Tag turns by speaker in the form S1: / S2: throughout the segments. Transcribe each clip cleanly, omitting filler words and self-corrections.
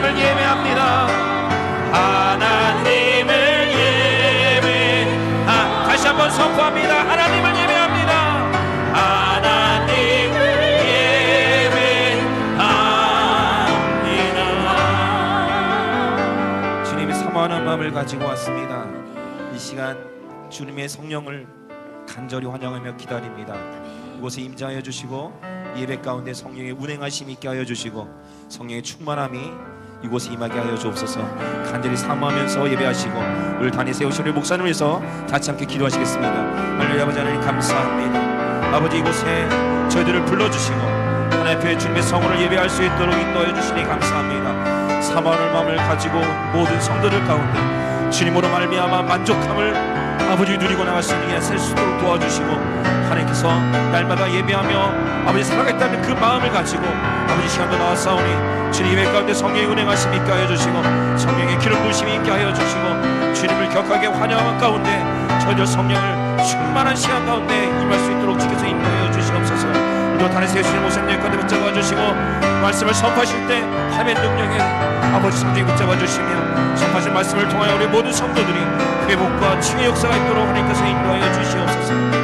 S1: 하나님을 예배합니다. 하나님을 예배. 다시 한번 선포합니다. 하나님을 예배합니다. 하나님을 예배합니다. 주님이 사모하는 마음을 가지고 왔습니다. 이 시간 주님의 성령을 간절히 환영하며 기다립니다. 이곳에 임재하여 주시고 예배 가운데 성령의 운행하심이 있게 하여 주시고 성령의 충만함이 이곳에 임하게 하여 주옵소서. 간절히 사모하면서 예배하시고 오늘 단에 세우신 우리 목사님을 위해서 같이 함께 기도하시겠습니다. 할렐루야. 아버지 하나님 감사합니다. 아버지 이곳에 저희들을 불러주시고 하나님 앞에 주님의 성원을 예배할 수 있도록 인도하여 주시니 감사합니다. 사모하는 마음을 가지고 모든 성도들 가운데 주님으로 말미암아 만족함을 아버지 누리고 나갈 수 있는 셀 수 있도록 도와주시고 하나님께서 날마다 예배하며 아버지 살아가겠다는 그 마음을 가지고 아버지 시간도 나왔사오니 주님 예배 가운데 성령의 운행하심이 있게 하여 주시고 성령의 기름 부으심이 있게 하여 주시고 주님을 격하게 환영하는 가운데 저희들 성령을 충만한 시간 가운데 임할 수 있도록 주께서 인도하여 주시옵소서. 또 단에 세우시는 모습님 가운데 붙잡아 주시고 말씀을 선포하실 때 하나님의 능력에 아버지 성령이 붙잡아 주시며 선포하신 말씀을 통하여 우리 모든 성도들이 회복과 치유의 역사가 있도록 하나님께서 인도하여 주시옵소서.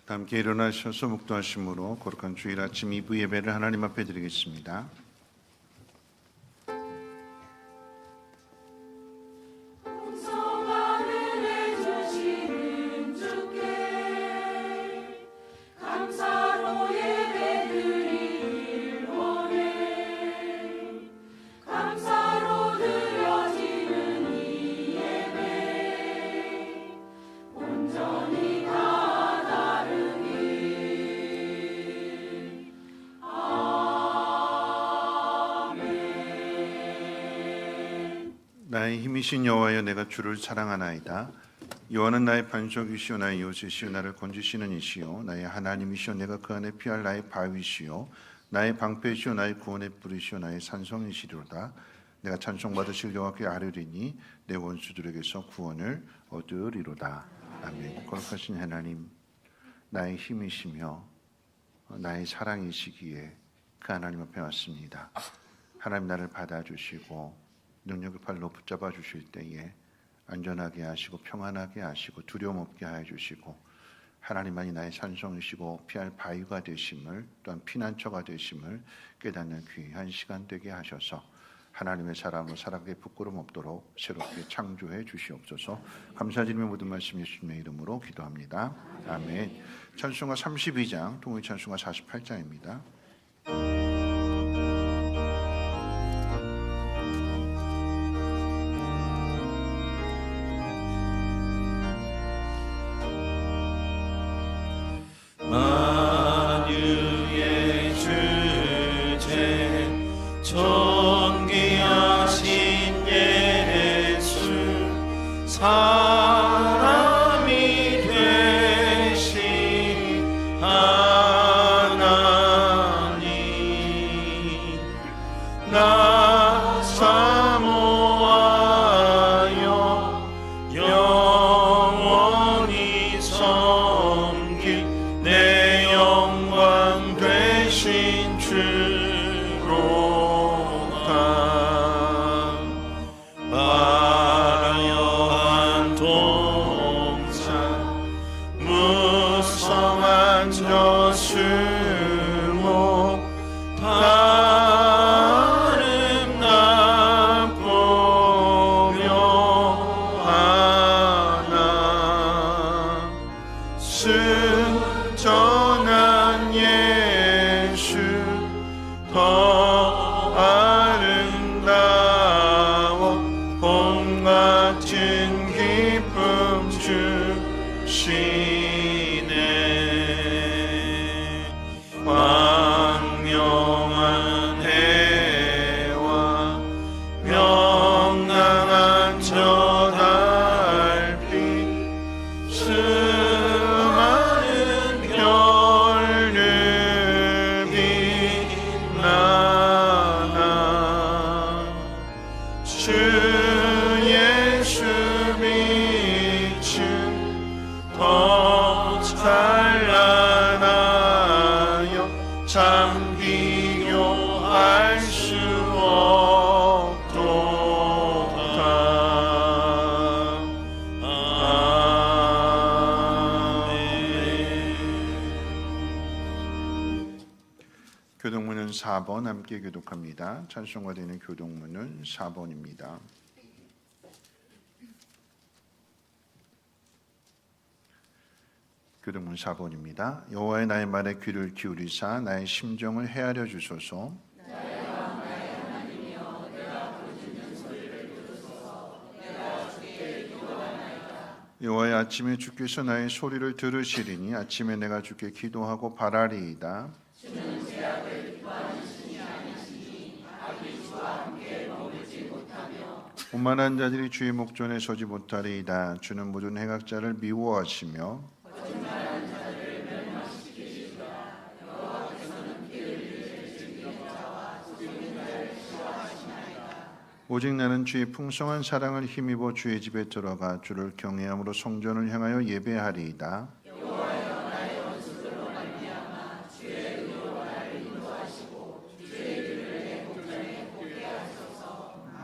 S2: 함께 일어나셔서 묵도하심으로 거룩한 주일 아침 2부 예배를 하나님 앞에 드리겠습니다. 나의 힘이신 여호와여, 내가 주를 사랑하나이다. 여호와는 나의 반석이시오, 나의 요새시오, 나를 건지시는 이시오, 나의 하나님이시오, 내가 그 안에 피할 나의 바위시오, 나의 방패시오, 나의 구원의 뿌리시오, 나의 산성이시로다. 내가 찬송받으실 여호와께 아뢰리니 내 원수들에게서 구원을 얻으리로다. 아멘. 거룩하신 하나님, 나의 힘이시며 나의 사랑이시기에 그 하나님 앞에 왔습니다. 하나님, 나를 받아주시고 능력의 팔로 붙잡아 주실 때에 안전하게 하시고 평안하게 하시고 두려움 없게 하여 주시고 하나님만이 나의 산성이시고 피할 바위가 되심을, 또한 피난처가 되심을 깨닫는 귀한 시간 되게 하셔서 하나님의 사람으로 살아가게 부끄럼 없도록 새롭게 창조해 주시옵소서. 감사드리며 모든 말씀 예수님의 이름으로 기도합니다. 아멘. 찬송가 32장, 통일 찬송가 48장입니다.
S1: 만유의 주제 존귀하신 예수 사람이 되신 하나님 나 사모하여 영원히 섬길 내 영광 되신 주로다. 화려한 동산 무성한 저수목 아름답고 묘하나 순전한 예수 더 아름다워 봄 같은 기쁨 주시네. 광명한 해와 명랑한 저 달빛
S2: 산란하여 참 비교할 수 없도다. 아멘. 교동문은 4번 함께 교독합니다. 찬송가 되는 교동문은 4번입니다. 교동문 4번입니다. 여호와의 나의 말에 귀를 기울이사 나의 심정을 헤아려 주소서. 여호와의 아침에 주께서 나의 소리를 들으시리니 아침에 내가 주께 기도하고 바라리이다. 오만한 자들이 주의 목전에 서지 못하리이다. 주는 모든 행악자를 미워하시며 오직 나는 주의 풍성한 사랑을 힘입어 주의 집에 들어가 주를 경외함으로 성전을 향하여 예배하리이다.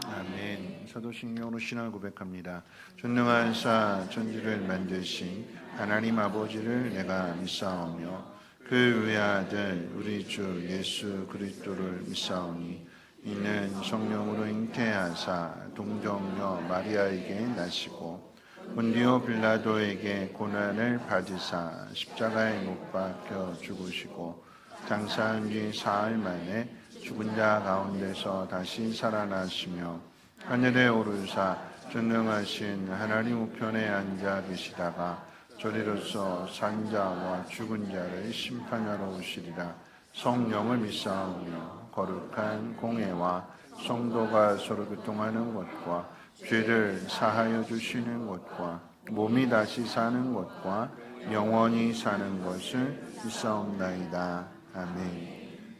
S2: 아멘. 사도신경으로 신앙을 고백합니다. 전능한 사 천지를 만드신 하나님 아버지를 내가 믿사오며 그 외아들 우리 주 예수 그리스도를 믿사오니 이는 성령으로 잉태하사 동정녀 마리아에게 나시고 본디오 빌라도에게 고난을 받으사 십자가에 못 박혀 죽으시고 장사한 뒤 사흘 만에 죽은 자 가운데서 다시 살아나시며 하늘에 오르사 전능하신 하나님 우편에 앉아 계시다가 저리로서 산 자와 죽은 자를 심판하러 오시리라. 성령을 믿사오며 거룩한 공회와 성도가 서로 교통하는 것과 죄를 사하여 주시는 것과 몸이 다시 사는 것과 영원히 사는 것을 믿사옵나이다. 아멘.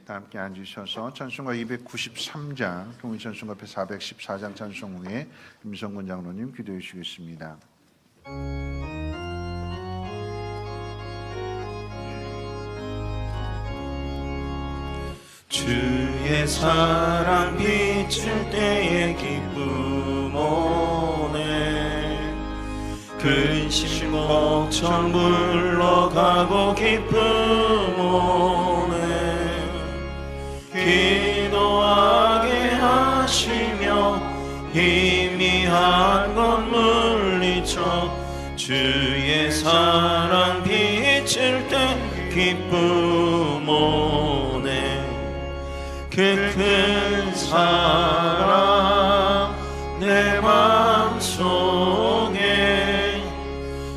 S2: 다 함께 앉으셔서 찬송가 293장 통일찬송가 414장 찬송 후에 임성근 장로님 기도해 주시겠습니다.
S1: 주의 사랑 비칠 때에 기쁨 오네. 근심 걱정 물러가고 기쁨 오네. 기도하게 하시며 희미한 것 물리쳐 주의 사랑 비칠 때 기쁨 오네. 그 큰 사랑 내 맘속에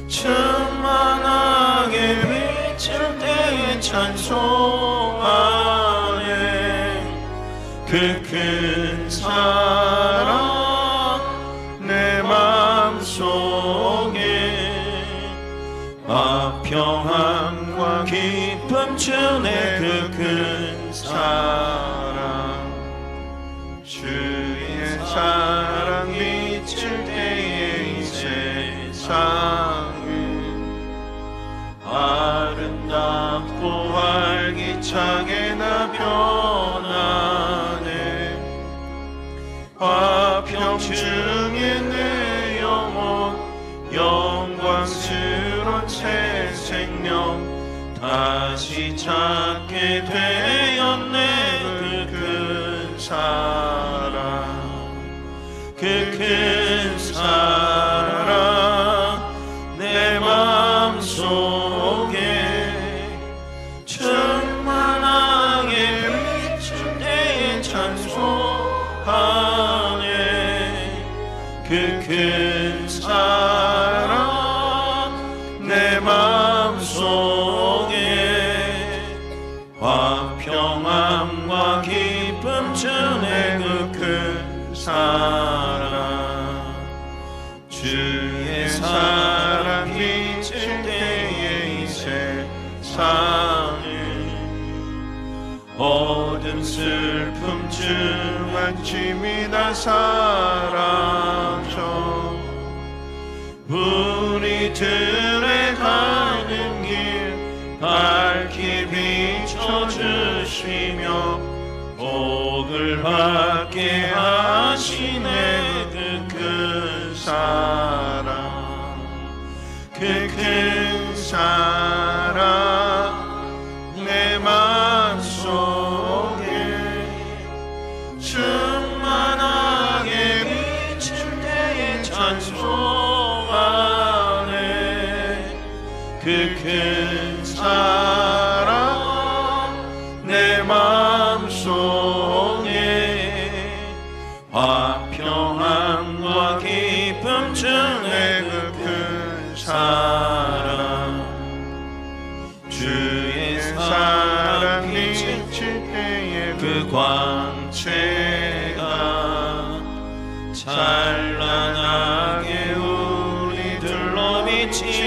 S1: 충만하게 비칠 때 찬송하네. 그 큰 사랑 내 맘속에 평안과 기쁨 주네. 그 큰 사랑 주의 사랑 비칠 때에 이 세상은 아름답고 활기차게 나 변하네. 화평 중에 내 영혼 영광스러운 새 생명 다시 찾게 되었네. 그 큰 사랑 그 큰 사랑 내 맘속에 충만하게 비칠 때에 찬송하네. 그 큰 사랑 내 맘속에 화평함과 기쁨 주네. 그 큰 사랑 주의 사랑 비칠 때에 이 세상은 어둠 슬픔 중한 짐이 다 사라져 우리들의 가는 길
S2: 받게 하시네 그 큰 사랑 그 큰 사랑 내 맘속에 충만하게 비칠 때에 찬송하네 그 큰 사랑 내 맘속에 화평함과 기쁨 주네 그 큰 사랑 주의 사랑 비칠 때에 그 광채가 찬란하게 우리들로 비치겠네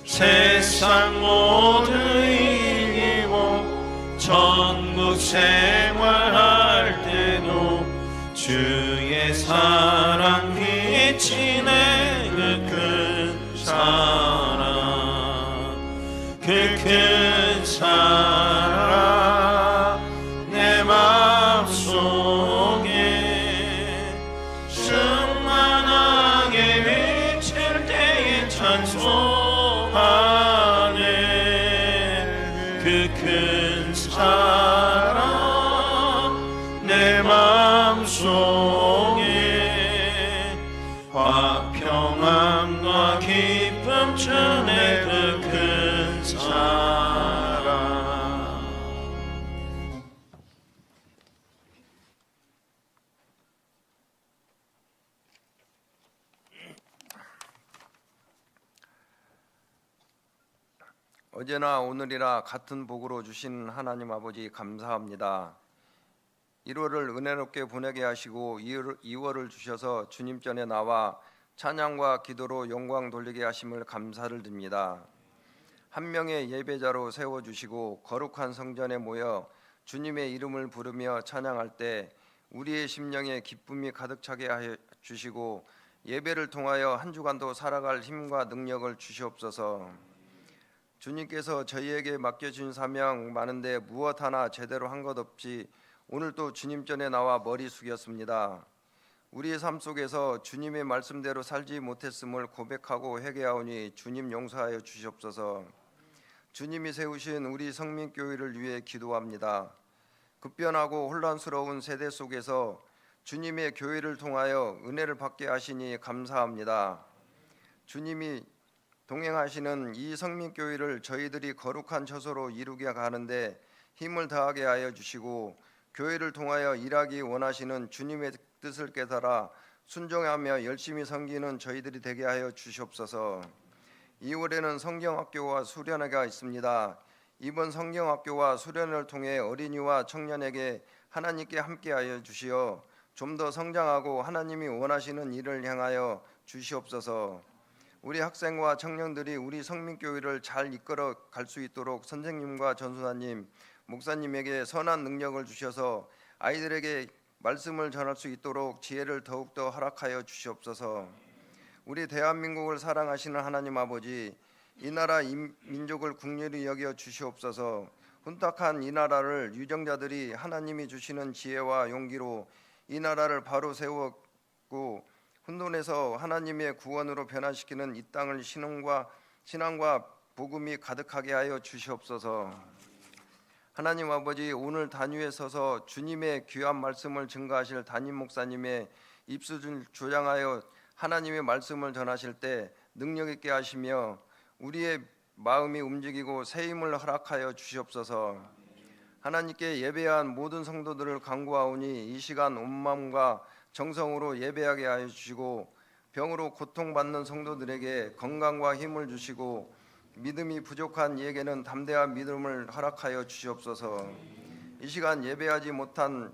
S2: 세상 모두 이기고 천국 생활할 때도 주의 사랑 비치네 그 큰 사랑 그 큰 사랑 내 맘속에 충만하게 비칠 때에 찬송하네 그 큰 사랑 내 맘속에 화평함과 기쁨 주네 그 큰 사랑
S3: 어제나 오늘이라 같은 복으로 주신 하나님 아버지 감사합니다. 1월을 은혜롭게 보내게 하시고 2월을 주셔서 주님 전에 나와 찬양과 기도로 영광 돌리게 하심을 감사를 드립니다. 한 명의 예배자로 세워주시고 거룩한 성전에 모여 주님의 이름을 부르며 찬양할 때 우리의 심령에 기쁨이 가득 차게 하여 주시고 예배를 통하여 한 주간도 살아갈 힘과 능력을 주시옵소서. 주님께서 저희에게 맡겨준 사명 많은데 무엇 하나 제대로 한 것 없이 오늘 또 주님 전에 나와 머리 숙였습니다. 우리의 삶 속에서 주님의 말씀대로 살지 못했음을 고백하고 회개하오니 주님 용서하여 주시옵소서. 주님이 세우신 우리 성민교회를 위해 기도합니다. 급변하고 혼란스러운 세대 속에서 주님의 교회를 통하여 은혜를 받게 하시니 감사합니다. 주님이 동행하시는 이 성민교회를 저희들이 거룩한 처소로 이루게 가는데 힘을 다하게 하여 주시고 교회를 통하여 일하기 원하시는 주님의 뜻을 깨달아 순종하며 열심히 섬기는 저희들이 되게 하여 주시옵소서. 2월에는 성경학교와 수련회가 있습니다. 이번 성경학교와 수련회를 통해 어린이와 청년에게 하나님께 함께하여 주시어 좀 더 성장하고 하나님이 원하시는 일을 향하여 주시옵소서. 우리 학생과 청년들이 우리 성민교회를 잘 이끌어 갈 수 있도록 선생님과 전수사님, 목사님에게 선한 능력을 주셔서 아이들에게 말씀을 전할 수 있도록 지혜를 더욱더 허락하여 주시옵소서. 우리 대한민국을 사랑하시는 하나님 아버지, 이 나라 민족을 긍휼히 여겨 주시옵소서. 혼탁한 이 나라를 유정자들이 하나님이 주시는 지혜와 용기로 이 나라를 바로 세웠고 혼돈에서 하나님의 구원으로 변화시키는 이 땅을 신앙과 복음이 가득하게 하여 주시옵소서. 하나님 아버지, 오늘 단위에 서서 주님의 귀한 말씀을 증거하실 담임 목사님의 입술을 조장하여 하나님의 말씀을 전하실 때 능력 있게 하시며 우리의 마음이 움직이고 새 힘을 허락하여 주시옵소서. 하나님께 예배한 모든 성도들을 간구하오니 이 시간 온 마음과 정성으로 예배하게 하여 주시고 병으로 고통받는 성도들에게 건강과 힘을 주시고 믿음이 부족한 이에게는 담대한 믿음을 허락하여 주시옵소서. 이 시간 예배하지 못한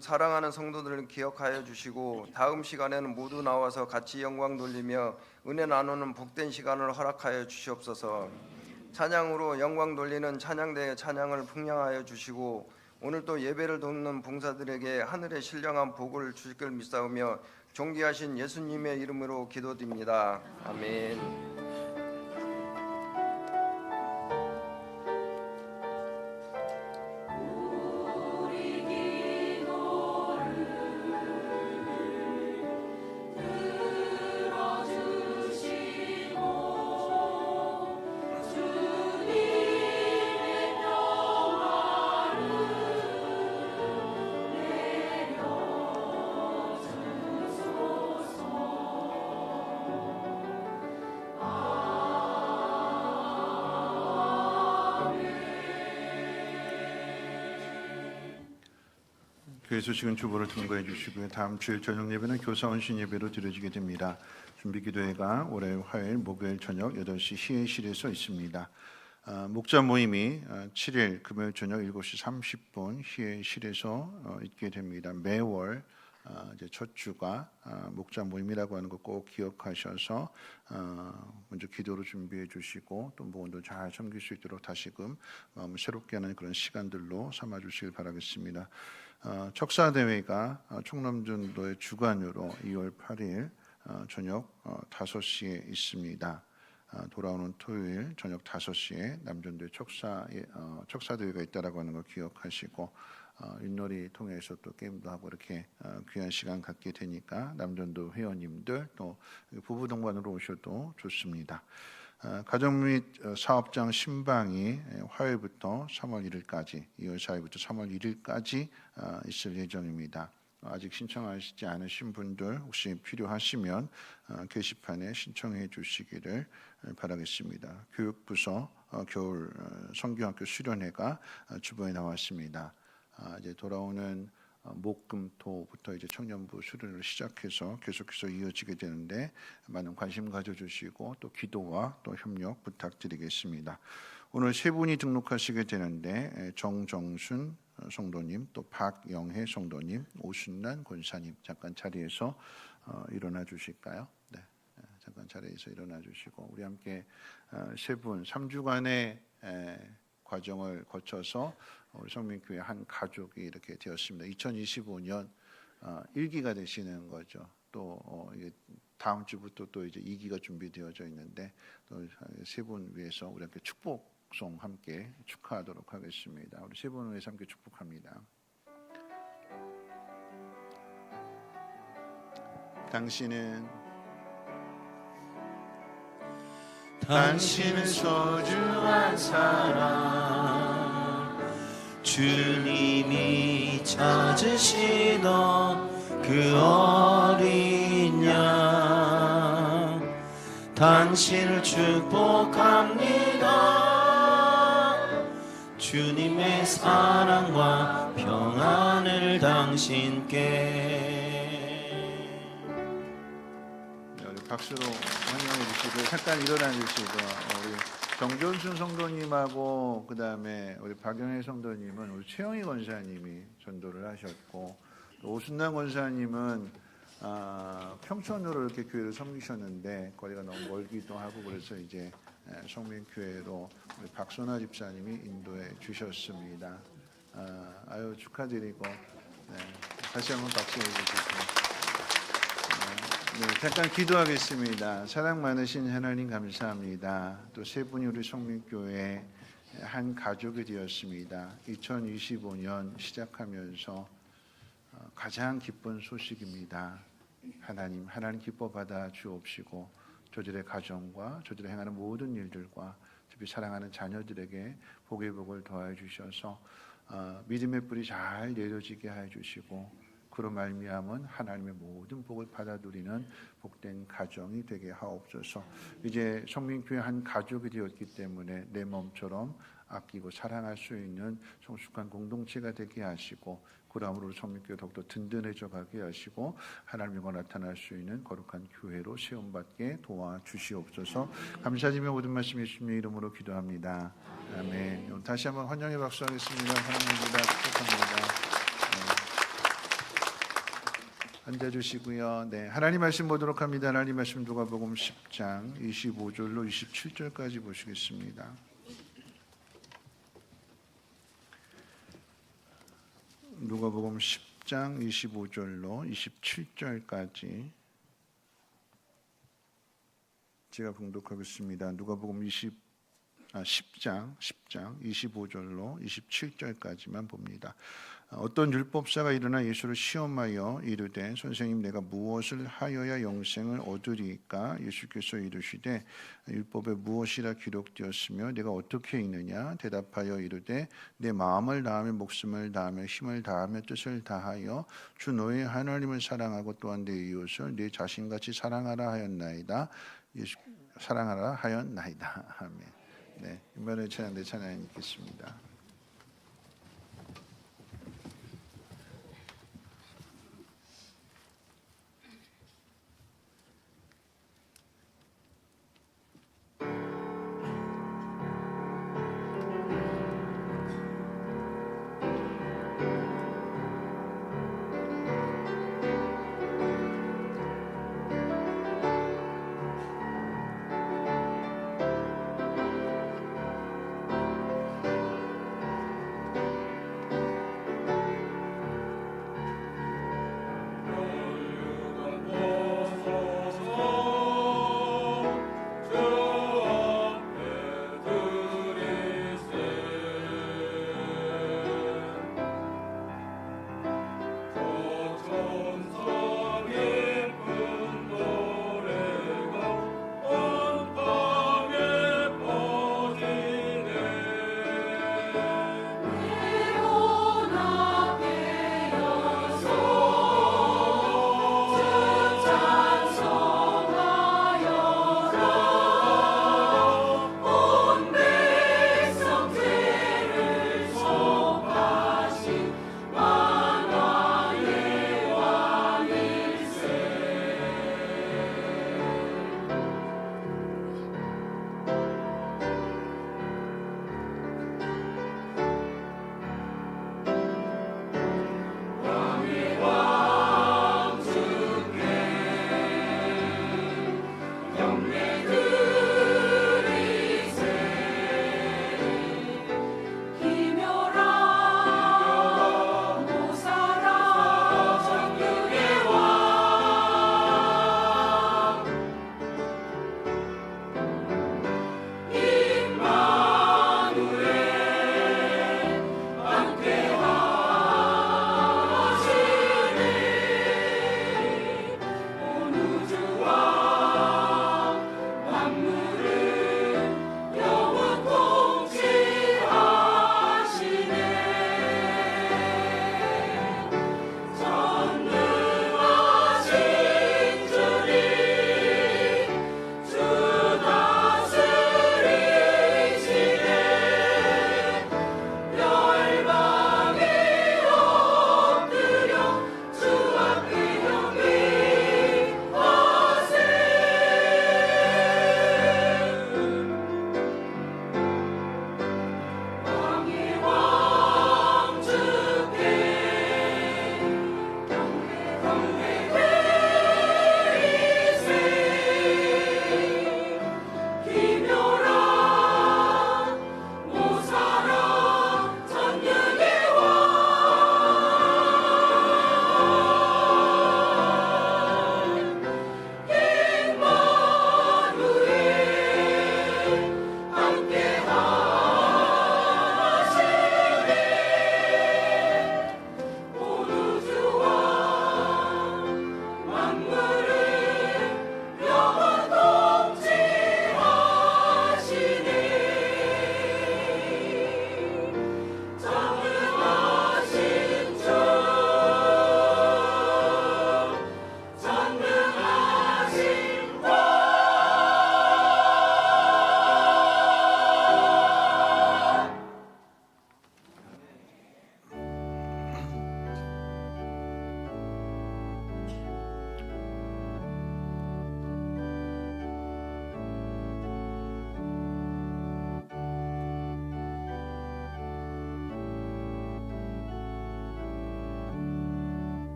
S3: 사랑하는 성도들을 기억하여 주시고 다음 시간에는 모두 나와서 같이 영광 돌리며 은혜 나누는 복된 시간을 허락하여 주시옵소서. 찬양으로 영광 돌리는 찬양대의 찬양을 풍량하여 주시고 오늘 또 예배를 돕는 봉사들에게 하늘의 신령한 복을 주실 걸 믿사오며 존귀하신 예수님의 이름으로 기도드립니다. 아멘.
S2: 교회 소식은 주보를 통과해 주시고요. 다음 주일 저녁 예배는 교사 원신 예배로 드려지게 됩니다. 준비 기도회가 올해 화요일, 목요일 저녁 8시 희애실에서 있습니다. 목자 모임이 7일 금요일 저녁 7시 30분 희애실에서 있게 됩니다. 매월 이제 첫 주가 목자 모임이라고 하는 거 꼭 기억하셔서 먼저 기도로 준비해 주시고 또 목원도 잘 섬길 수 있도록 다시금 마음을 새롭게 하는 그런 시간들로 삼아 주시길 바라겠습니다. 척사 대회가 충남전도의 주관으로 2월 8일 저녁 5시에 있습니다. 돌아오는 토요일 저녁 5시에 남전도의 척사 대회가 있다라고 하는 걸 기억하시고 윷놀이 통해서 또 게임도 하고 이렇게 귀한 시간 갖게 되니까 남전도 회원님들 또 부부 동반으로 오셔도 좋습니다. 가정 및 사업장 신방이 화요일부터 3월 1일까지 2월 4일부터 3월 1일까지 있을 예정입니다. 아직 신청하시지 않으신 분들 혹시 필요하시면 게시판에 신청해 주시기를 바라겠습니다. 교육부서 겨울 성경학교 수련회가 주보에 나왔습니다. 이제 돌아오는 목금토부터 이제 청년부 수련을 시작해서 계속해서 이어지게 되는데 많은 관심 가져주시고 또 기도와 또 협력 부탁드리겠습니다. 오늘 세 분이 등록하시게 되는데 정정순 성도님, 또 박영혜 성도님, 오순란 권사님 잠깐 자리에서 일어나 주실까요? 네, 잠깐 자리에서 일어나 주시고 우리 함께 세 분 3주간의 과정을 거쳐서 우리 성민교회 한 가족이 이렇게 되었습니다. 2025년 1기가 되시는 거죠. 또 이게 다음 주부터 또 이제 2기가 준비되어져 있는데 또 세 분 위해서 우리 함께 축복송 함께 축하하도록 하겠습니다. 우리 세 분 위해서 함께 축복합니다.
S1: 당신은 소중한 사람, 주님이 찾으시던 그 어린 양, 당신을 축복합니다. 주님의 사랑과 평안을 당신께.
S2: 박수로 환영해 주시고 잠깐 일어나 주시고 우리 정존순 성도님하고 그 다음에 우리 박영혜 성도님은 우리 최영희 권사님이 전도를 하셨고 오순남 권사님은 평촌으로 이렇게 교회를 섬기셨는데 거리가 너무 멀기도 하고 그래서 이제 성민교회로 우리 박선아 집사님이 인도해 주셨습니다. 아유 축하드리고 다시 한번 박수해 주시고. 네, 잠깐 기도하겠습니다. 사랑 많으신 하나님 감사합니다. 또 세 분이 우리 성민교회 한 가족이 되었습니다. 2025년 시작하면서 가장 기쁜 소식입니다. 하나님 기뻐 받아 주옵시고 저들의 가정과 저들의 행하는 모든 일들과 특히 사랑하는 자녀들에게 복의 복을 더해 주셔서 믿음의 뿌리 잘 내려지게 해 주시고 그로 말미암은 하나님의 모든 복을 받아 누리는 복된 가정이 되게 하옵소서. 이제 성민교회 한 가족이 되었기 때문에 내 몸처럼 아끼고 사랑할 수 있는 성숙한 공동체가 되게 하시고 그러므로 성민교회 더욱더 든든해져 가게 하시고 하나님과 나타날 수 있는 거룩한 교회로 세움받게 도와주시옵소서. 감사드리며 모든 말씀 예수님의 이름으로 기도합니다. 아멘. 다시 한번 환영의 박수하겠습니다. 환영합니다. 축복합니다. 앉아주시고요. 네, 하나님 말씀 보도록 합니다. 하나님 말씀 누가복음 10장 25절로 27절까지 보시겠습니다. 누가복음 10장 25절로 27절까지 제가 봉독하겠습니다. 누가복음 10장 25절로 27절까지만 봅니다. 어떤 율법사가 일어나 예수를 시험하여 이르되 선생님 내가 무엇을 하여야 영생을 얻으리까? 예수께서 이르시되 율법에 무엇이라 기록되었으며 내가 어떻게 읽느냐? 대답하여 이르되 내 마음을 다하며 목숨을 다하며 힘을 다하며 뜻을 다하여 주 너의 하나님을 사랑하고 또한 내 이웃을 내 자신같이 사랑하라 하였나이다. 사랑하라 하였나이다. 아멘. 네, 이번에 찬양 읽겠습니다.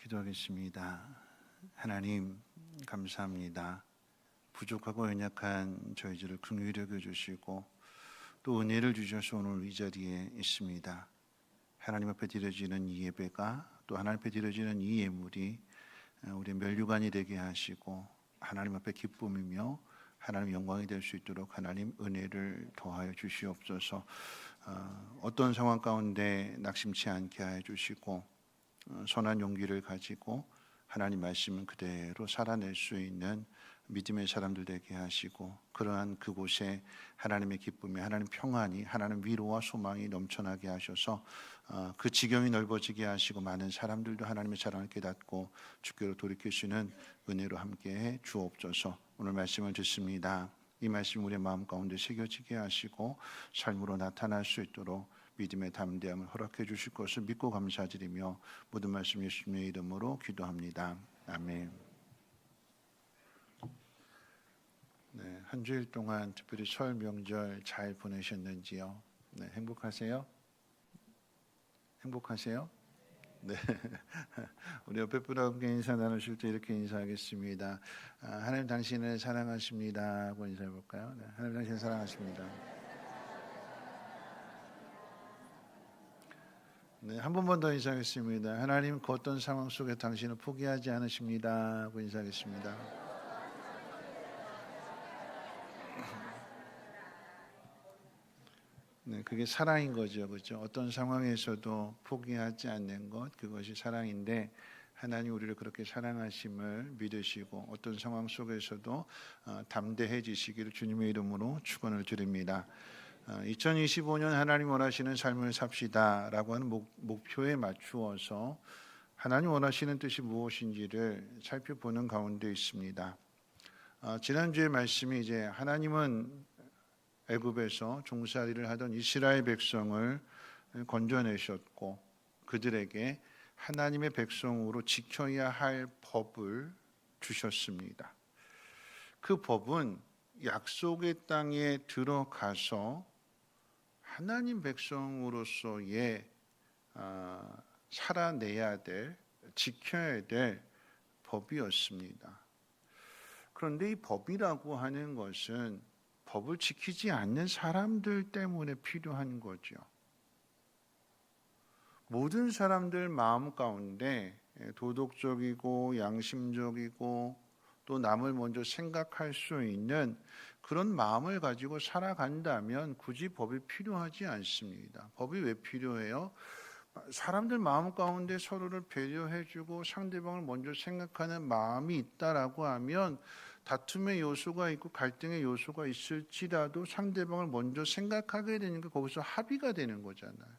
S2: 기도하겠습니다. 하나님 감사합니다. 부족하고 연약한 저희들을 긍휼히 여겨주시고 또 은혜를 주셔서 오늘 이 자리에 있습니다. 하나님 앞에 드려지는 이 예배가 또 하나님 앞에 드려지는 이 예물이 우리의 면류관이 되게 하시고 하나님 앞에 기쁨이며 하나님 영광이 될 수 있도록 하나님 은혜를 더하여 주시옵소서. 어떤 상황 가운데 낙심치 않게 하여 주시고 선한 용기를 가지고 하나님 말씀을 그대로 살아낼 수 있는 믿음의 사람들 되게 하시고 그러한 그곳에 하나님의 기쁨이 하나님 평안이 하나님 위로와 소망이 넘쳐나게 하셔서 그 지경이 넓어지게 하시고 많은 사람들도 하나님의 사랑을 깨닫고 주께로 돌이키시는 은혜로 함께해 주옵소서. 오늘 말씀을 듣습니다. 이 말씀 우리의 마음 가운데 새겨지게 하시고 삶으로 나타날 수 있도록 믿음의 담대함을 허락해 주실 것을 믿고 감사드리며 모든 말씀 예수님의 이름으로 기도합니다. 아멘. 네, 한 주일 동안 특별히 설 명절 잘 보내셨는지요? 네, 행복하세요? 행복하세요? 네, 우리 옆에 분하고 함께 인사 나누실 때 이렇게 인사하겠습니다. 하나님 당신을 사랑하십니다 하고 인사해 볼까요? 네, 하나님 당신을 사랑하십니다. 네, 한 번만 더 인사하겠습니다. 하나님 그 어떤 상황 속에 당신을 포기하지 않으십니다 하고 인사하겠습니다. 네, 그게 사랑인 거죠, 그렇죠? 어떤 상황에서도 포기하지 않는 것, 그것이 사랑인데 하나님 우리를 그렇게 사랑하심을 믿으시고 어떤 상황 속에서도 담대해지시기를 주님의 이름으로 축원을 드립니다. 2025년 하나님 원하시는 삶을 삽시다라고 하는 목표에 맞추어서 하나님 원하시는 뜻이 무엇인지를 살펴보는 가운데 있습니다. 지난주의 말씀이 이제 하나님은 애굽에서 종살이를 하던 이스라엘 백성을 건져내셨고 그들에게 하나님의 백성으로 지켜야 할 법을 주셨습니다. 그 법은 약속의 땅에 들어가서 하나님 백성으로서의 살아내야 될, 지켜야 될 법이었습니다. 그런데 이 법이라고 하는 것은 법을 지키지 않는 사람들 때문에 필요한 거죠. 모든 사람들 마음 가운데 도덕적이고 양심적이고 또 남을 먼저 생각할 수 있는 그런 마음을 가지고 살아간다면 굳이 법이 필요하지 않습니다. 법이 왜 필요해요? 사람들 마음 가운데 서로를 배려해주고 상대방을 먼저 생각하는 마음이 있다라고 하면 다툼의 요소가 있고 갈등의 요소가 있을지라도 상대방을 먼저 생각하게 되니까 거기서 합의가 되는 거잖아요.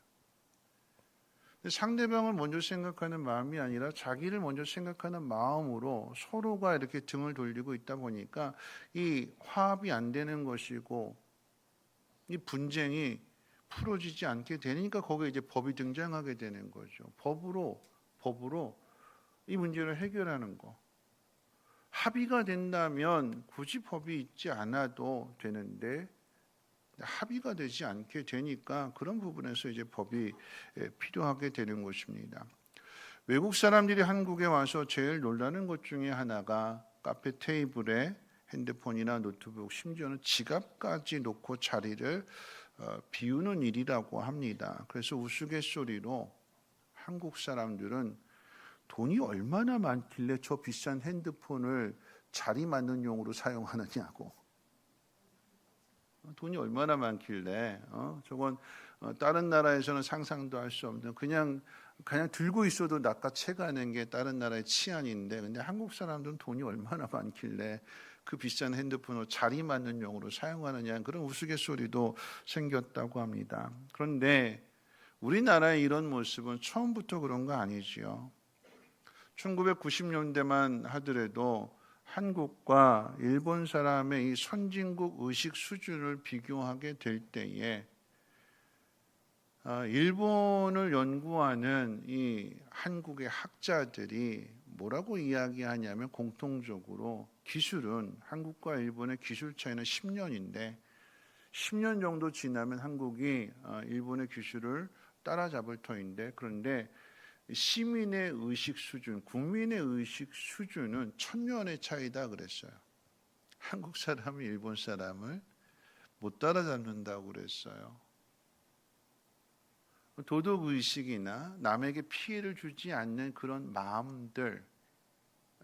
S2: 상대방을 먼저 생각하는 마음이 아니라 자기를 먼저 생각하는 마음으로 서로가 이렇게 등을 돌리고 있다 보니까 이 화합이 안 되는 것이고 이 분쟁이 풀어지지 않게 되니까 거기에 이제 법이 등장하게 되는 거죠. 법으로 이 문제를 해결하는 거. 합의가 된다면 굳이 법이 있지 않아도 되는데 합의가 되지 않게 되니까 그런 부분에서 이제 법이 필요하게 되는 것입니다. 외국 사람들이 한국에 와서 제일 놀라는 것 중에 하나가 카페 테이블에 핸드폰이나 노트북 심지어는 지갑까지 놓고 자리를 비우는 일이라고 합니다. 그래서 우스갯소리로 한국 사람들은 돈이 얼마나 많길래 저 비싼 핸드폰을 자리 맞는 용으로 사용하느냐고. 돈이 얼마나 많길래 저건 다른 나라에서는 상상도 할 수 없는 그냥 들고 있어도 낚아채가는 게 다른 나라의 치안인데 근데 한국 사람들은 돈이 얼마나 많길래 그 비싼 핸드폰을 자리 맞는 용으로 사용하느냐 그런 우스갯소리도 생겼다고 합니다. 그런데 우리나라의 이런 모습은 처음부터 그런 거 아니지요. 1990년대만 하더라도 한국과 일본 사람의 이 선진국 의식 수준을 비교하게 될 때에 일본을 연구하는 이 한국의 학자들이 뭐라고 이야기하냐면 공통적으로 기술은 한국과 일본의 기술 차이는 10년인데 10년 정도 지나면 한국이 일본의 기술을 따라잡을 터인데 그런데 시민의 의식 수준, 국민의 의식 수준은 천년의 차이다 그랬어요. 한국 사람이 일본 사람을 못 따라잡는다고 그랬어요. 도덕 의식이나 남에게 피해를 주지 않는 그런 마음들,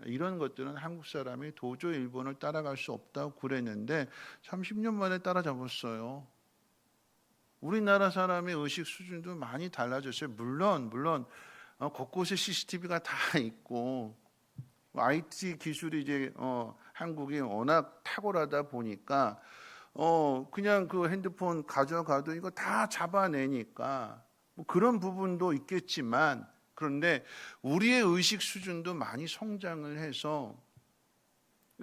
S2: 이런 것들은 한국 사람이 도저히 일본을 따라갈 수 없다고 그랬는데 30년 만에 따라잡았어요. 우리나라 사람의 의식 수준도 많이 달라졌어요. 물론 곳곳에 CCTV가 다 있고 IT 기술이 이제 한국이 워낙 탁월하다 보니까 그냥 그 핸드폰 가져가도 이거 다 잡아내니까 뭐 그런 부분도 있겠지만, 그런데 우리의 의식 수준도 많이 성장을 해서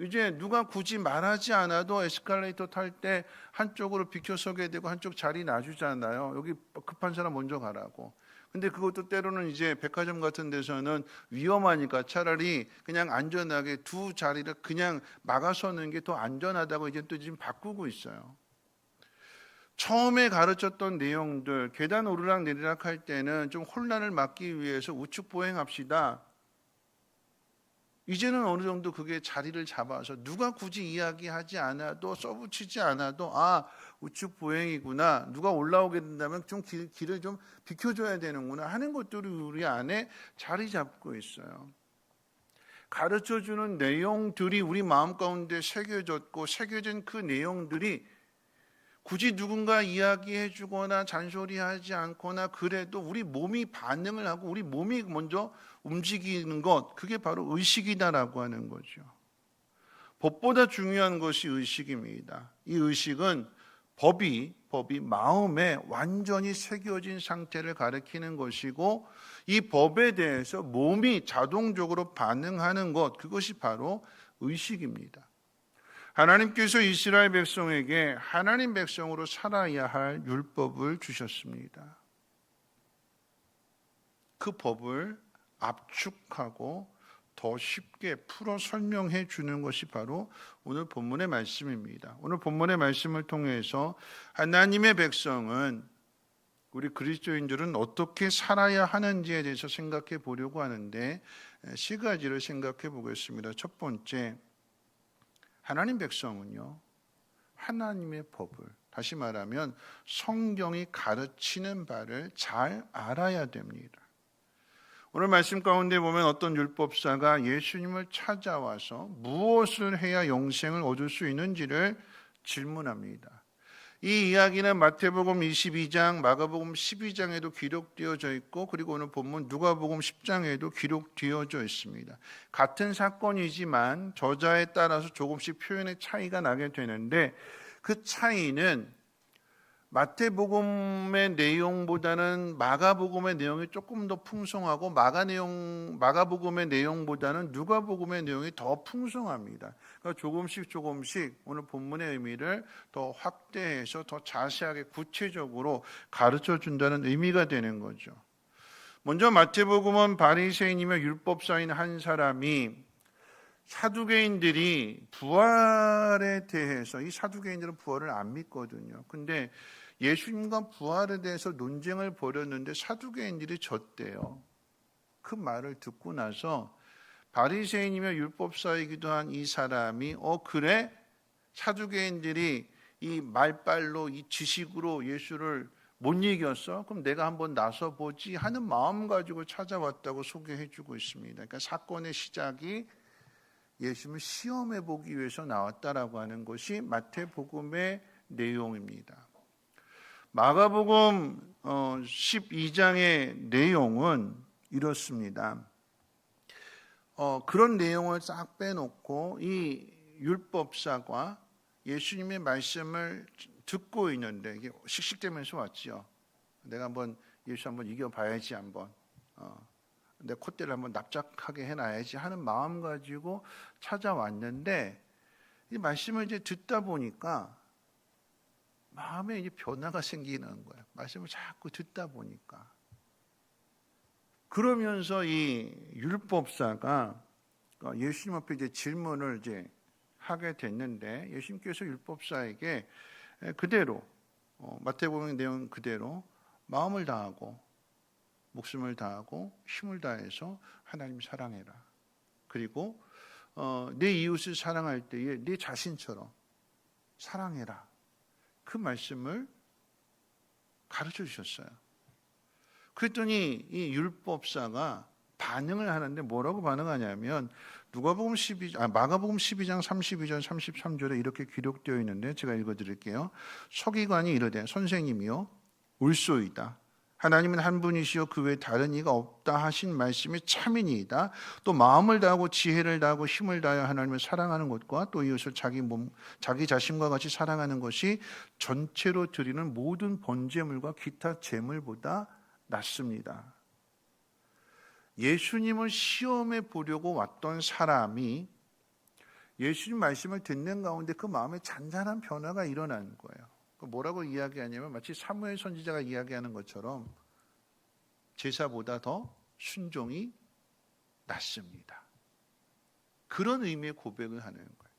S2: 이제 누가 굳이 말하지 않아도 에스컬레이터 탈 때 한쪽으로 비켜서게 되고 한쪽 자리 놔주잖아요. 여기 급한 사람 먼저 가라고. 근데 그것도 때로는 이제 백화점 같은 데서는 위험하니까 차라리 그냥 안전하게 두 자리를 그냥 막아서는 게 더 안전하다고 이제 또 지금 바꾸고 있어요. 처음에 가르쳤던 내용들, 계단 오르락 내리락 할 때는 좀 혼란을 막기 위해서 우측 보행합시다. 이제는 어느 정도 그게 자리를 잡아서 누가 굳이 이야기하지 않아도 써붙이지 않아도 우측 보행이구나, 누가 올라오게 된다면 좀 길을 좀 비켜줘야 되는구나 하는 것들이 우리 안에 자리 잡고 있어요. 가르쳐주는 내용들이 우리 마음 가운데 새겨졌고, 새겨진 그 내용들이 굳이 누군가 이야기해 주거나 잔소리하지 않거나 그래도 우리 몸이 반응을 하고 우리 몸이 먼저 움직이는 것, 그게 바로 의식이다라고 하는 거죠. 법보다 중요한 것이 의식입니다. 이 의식은 법이 마음에 완전히 새겨진 상태를 가리키는 것이고, 이 법에 대해서 몸이 자동적으로 반응하는 것, 그것이 바로 의식입니다. 하나님께서 이스라엘 백성에게 하나님 백성으로 살아야 할 율법을 주셨습니다. 그 법을 압축하고 더 쉽게 풀어 설명해 주는 것이 바로 오늘 본문의 말씀입니다. 오늘 본문의 말씀을 통해서 하나님의 백성은, 우리 그리스도인들은 어떻게 살아야 하는지에 대해서 생각해 보려고 하는데, 세 가지를 생각해 보겠습니다. 첫 번째, 하나님 백성은요, 하나님의 법을, 다시 말하면 성경이 가르치는 바를 잘 알아야 됩니다. 오늘 말씀 가운데 보면 어떤 율법사가 예수님을 찾아와서 무엇을 해야 영생을 얻을 수 있는지를 질문합니다. 이 이야기는 마태복음 22장, 마가복음 12장에도 기록되어져 있고, 그리고 오늘 본문 누가복음 10장에도 기록되어져 있습니다. 같은 사건이지만 저자에 따라서 조금씩 표현의 차이가 나게 되는데, 그 차이는 마태복음의 내용보다는 마가복음의 내용이 조금 더 풍성하고, 마가복음의 내용보다는 누가복음의 내용이 더 풍성합니다. 그러니까 조금씩 오늘 본문의 의미를 더 확대해서 더 자세하게 구체적으로 가르쳐 준다는 의미가 되는 거죠. 먼저 마태복음은 바리새인이며 율법사인 한 사람이 사두개인들이 부활에 대해서, 이 사두개인들은 부활을 안 믿거든요. 근데 예수님과 부활에 대해서 논쟁을 벌였는데 사두개인들이 졌대요. 그 말을 듣고 나서 바리새인이며 율법사이기도 한 이 사람이 그래? 사두개인들이 이 말빨로, 이 지식으로 예수를 못 이겼어? 그럼 내가 한번 나서보지 하는 마음 가지고 찾아왔다고 소개해주고 있습니다. 그러니까 사건의 시작이 예수님을 시험해 보기 위해서 나왔다라고 하는 것이 마태복음의 내용입니다. 마가복음 12장의 내용은 이렇습니다. 그런 내용을 싹 빼놓고 이 율법사가 예수님의 말씀을 듣고 있는데, 이게 씩씩대면서 왔죠. 내가 예수 한번 이겨봐야지, 내 콧대를 한번 납작하게 해놔야지 하는 마음 가지고 찾아왔는데, 이 말씀을 이제 듣다 보니까 마음에 이제 변화가 생기는 거예요. 말씀을 자꾸 듣다 보니까. 그러면서 이 율법사가 예수님 앞에 이제 질문을 이제 하게 됐는데, 예수님께서 율법사에게 그대로 마태복음 내용 그대로 마음을 다하고 목숨을 다하고 힘을 다해서 하나님 사랑해라. 그리고 내 이웃을 사랑할 때에 내 자신처럼 사랑해라. 그 말씀을 가르쳐 주셨어요. 그랬더니 이 율법사가 반응을 하는데 뭐라고 반응하냐면 마가복음 12장 32절 33절에 이렇게 기록되어 있는데 제가 읽어드릴게요. 서기관이 이르되 선생님이요 옳소이다. 하나님은 한 분이시요 그 외에 다른 이가 없다 하신 말씀이 참이니이다. 또 마음을 다하고 지혜를 다하고 힘을 다하여 하나님을 사랑하는 것과 또 이웃을 자기 자신과 같이 사랑하는 것이 전체로 드리는 모든 번제물과 기타 제물보다 낫습니다. 예수님을 시험해 보려고 왔던 사람이 예수님 말씀을 듣는 가운데 그 마음에 잔잔한 변화가 일어나는 거예요. 뭐라고 이야기하냐면 마치 사무엘 선지자가 이야기하는 것처럼 제사보다 더 순종이 낫습니다. 그런 의미의 고백을 하는 거예요.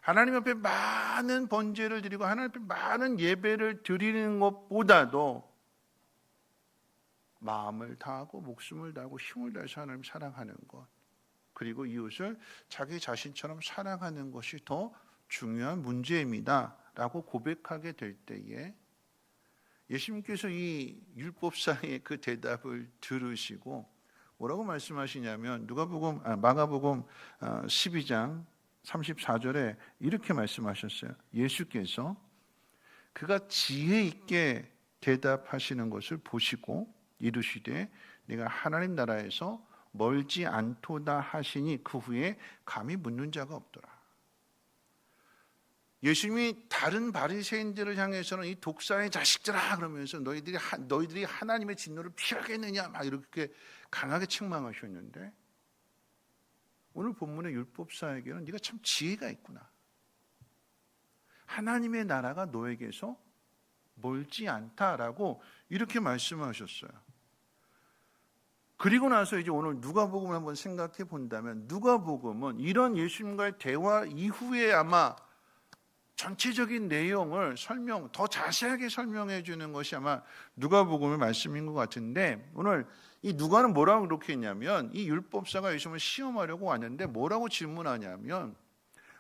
S2: 하나님 앞에 많은 번제를 드리고 하나님 앞에 많은 예배를 드리는 것보다도 마음을 다하고 목숨을 다하고 힘을 다해서 하나님 사랑하는 것, 그리고 이웃을 자기 자신처럼 사랑하는 것이 더 중요한 문제입니다 라고 고백하게 될 때에 예수님께서 이 율법사의 그 대답을 들으시고 뭐라고 말씀하시냐면 마가복음 12장 34절에 이렇게 말씀하셨어요. 예수께서 그가 지혜 있게 대답하시는 것을 보시고 이르시되 내가 하나님 나라에서 멀지 않도다 하시니 그 후에 감히 묻는 자가 없더라. 예수님이 다른 바리새인들을 향해서는 이 독사의 자식들아 그러면서 너희들이 하나님의 진노를 피하겠느냐 막 이렇게 강하게 책망하셨는데 오늘 본문의 율법사에게는 네가 참 지혜가 있구나. 하나님의 나라가 너에게서 멀지 않다라고 이렇게 말씀하셨어요. 그리고 나서 이제 오늘 누가복음을 한번 생각해 본다면 누가복음은 이런 예수님과의 대화 이후에 아마 전체적인 내용을 더 자세하게 설명해 주는 것이 아마 누가복음의 말씀인 것 같은데 오늘 이 누가는 뭐라고 그렇게 했냐면 이 율법사가 예수님을 시험하려고 왔는데 뭐라고 질문하냐면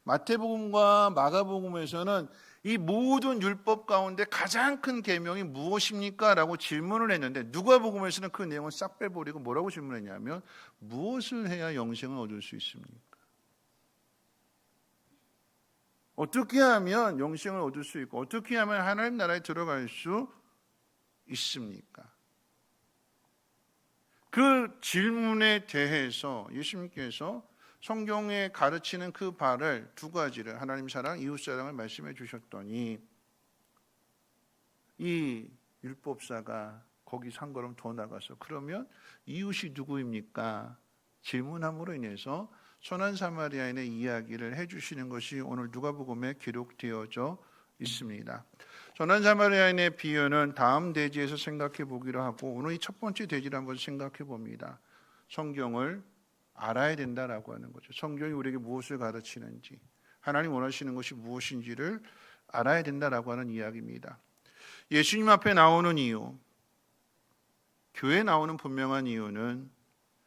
S2: 마태복음과 마가복음에서는 이 모든 율법 가운데 가장 큰 계명이 무엇입니까? 라고 질문을 했는데 누가복음에서는 그 내용을 싹 빼버리고 뭐라고 질문했냐면 무엇을 해야 영생을 얻을 수 있습니까? 어떻게 하면 영생을 얻을 수 있고 어떻게 하면 하나님 나라에 들어갈 수 있습니까? 그 질문에 대해서 예수님께서 성경에 가르치는 그 바를 두 가지를 하나님 사랑, 이웃 사랑을 말씀해 주셨더니 이 율법사가 거기서 한 걸음 더 나가서 그러면 이웃이 누구입니까? 질문함으로 인해서 선한 사마리아인의 이야기를 해주시는 것이 오늘 누가복음에 기록되어져 있습니다. 선한 사마리아인의 비유는 다음 대지에서 생각해 보기로 하고 오늘 이 첫 번째 대지를 한번 생각해 봅니다. 성경을 알아야 된다라고 하는 거죠. 성경이 우리에게 무엇을 가르치는지 하나님 원하시는 것이 무엇인지를 알아야 된다라고 하는 이야기입니다. 예수님 앞에 나오는 이유, 교회에 나오는 분명한 이유는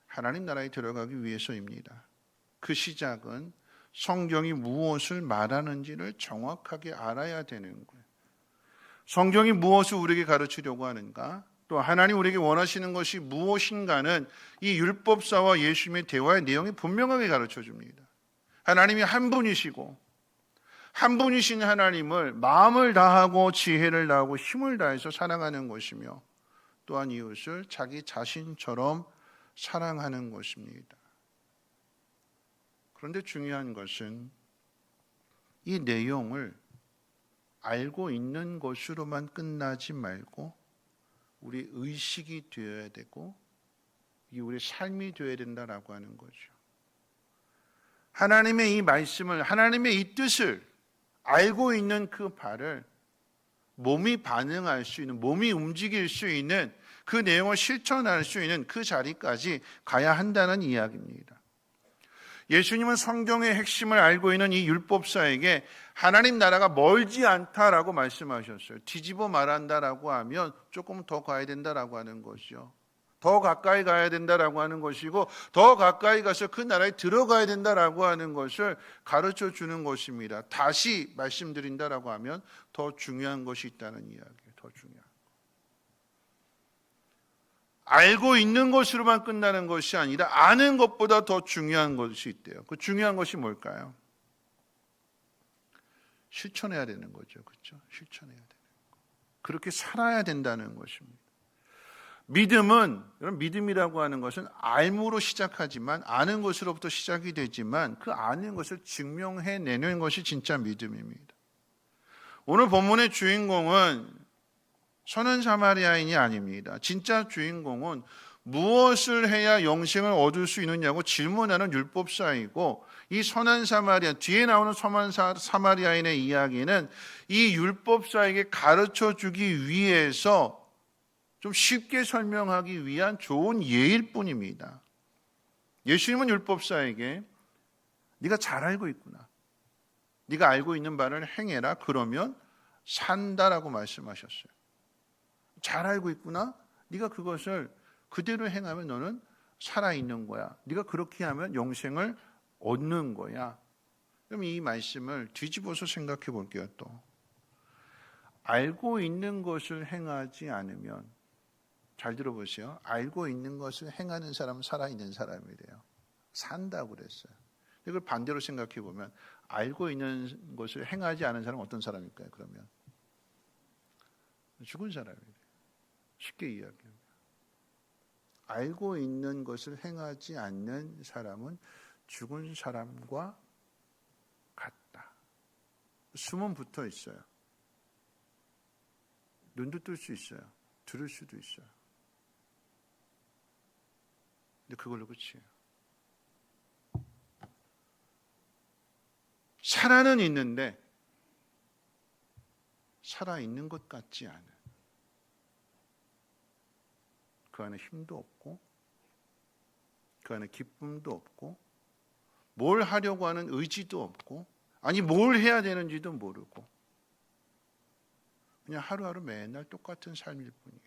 S2: 하나님 나라에 들어가기 위해서입니다. 그 시작은 성경이 무엇을 말하는지를 정확하게 알아야 되는 거예요. 성경이 무엇을 우리에게 가르치려고 하는가? 또 하나님 우리에게 원하시는 것이 무엇인가는 이 율법사와 예수님의 대화의 내용이 분명하게 가르쳐 줍니다. 하나님이 한 분이시고 한 분이신 하나님을 마음을 다하고 지혜를 다하고 힘을 다해서 사랑하는 것이며 또한 이웃을 자기 자신처럼 사랑하는 것입니다. 그런데 중요한 것은 이 내용을 알고 있는 것으로만 끝나지 말고 우리 의식이 되어야 되고 이게 우리 삶이 되어야 된다라고 하는 거죠. 하나님의 이 말씀을, 하나님의 이 뜻을 알고 있는 그 바를 몸이 반응할 수 있는, 몸이 움직일 수 있는 그 내용을 실천할 수 있는 그 자리까지 가야 한다는 이야기입니다. 예수님은 성경의 핵심을 알고 있는 이 율법사에게 하나님 나라가 멀지 않다라고 말씀하셨어요. 뒤집어 말한다라고 하면 조금 더 가야 된다라고 하는 것이죠. 더 가까이 가야 된다라고 하는 것이고 더 가까이 가서 그 나라에 들어가야 된다라고 하는 것을 가르쳐 주는 것입니다. 다시 말씀드린다라고 하면 더 중요한 것이 있다는 이야기예요. 더 중요한. 알고 있는 것으로만 끝나는 것이 아니라 아는 것보다 더 중요한 것이 있대요. 그 중요한 것이 뭘까요? 실천해야 되는 거죠. 그렇죠? 실천해야 되는 거. 그렇게 살아야 된다는 것입니다. 믿음은, 여러분, 믿음이라고 하는 것은 알므로 시작하지만 아는 것으로부터 시작이 되지만 그 아는 것을 증명해내는 것이 진짜 믿음입니다. 오늘 본문의 주인공은 선한 사마리아인이 아닙니다. 진짜 주인공은 무엇을 해야 영생을 얻을 수 있느냐고 질문하는 율법사이고, 이 선한 사마리아, 뒤에 나오는 선한 사마리아인의 이야기는 이 율법사에게 가르쳐 주기 위해서 좀 쉽게 설명하기 위한 좋은 예일 뿐입니다. 예수님은 율법사에게 네가 잘 알고 있구나, 네가 알고 있는 바를 행해라, 그러면 산다라고 말씀하셨어요. 잘 알고 있구나, 네가 그것을 그대로 행하면 너는 살아있는 거야, 네가 그렇게 하면 영생을 얻는 거야. 그럼 이 말씀을 뒤집어서 생각해 볼게요. 또 알고 있는 것을 행하지 않으면, 잘 들어보세요, 알고 있는 것을 행하는 사람은 살아있는 사람이래요. 산다고 그랬어요. 이걸 반대로 생각해 보면 알고 있는 것을 행하지 않은 사람은 어떤 사람일까요? 그러면 죽은 사람이래요. 쉽게 이야기합니다. 알고 있는 것을 행하지 않는 사람은 죽은 사람과 같다. 숨은 붙어 있어요. 눈도 뜰 수 있어요. 들을 수도 있어요. 근데 그걸로 끝이에요. 살아는 있는데 살아있는 것 같지 않은, 그 안에 힘도 없고 그 안에 기쁨도 없고 뭘 하려고 하는 의지도 없고, 아니 뭘 해야 되는지도 모르고 그냥 하루하루 맨날 똑같은 삶일 뿐이에요.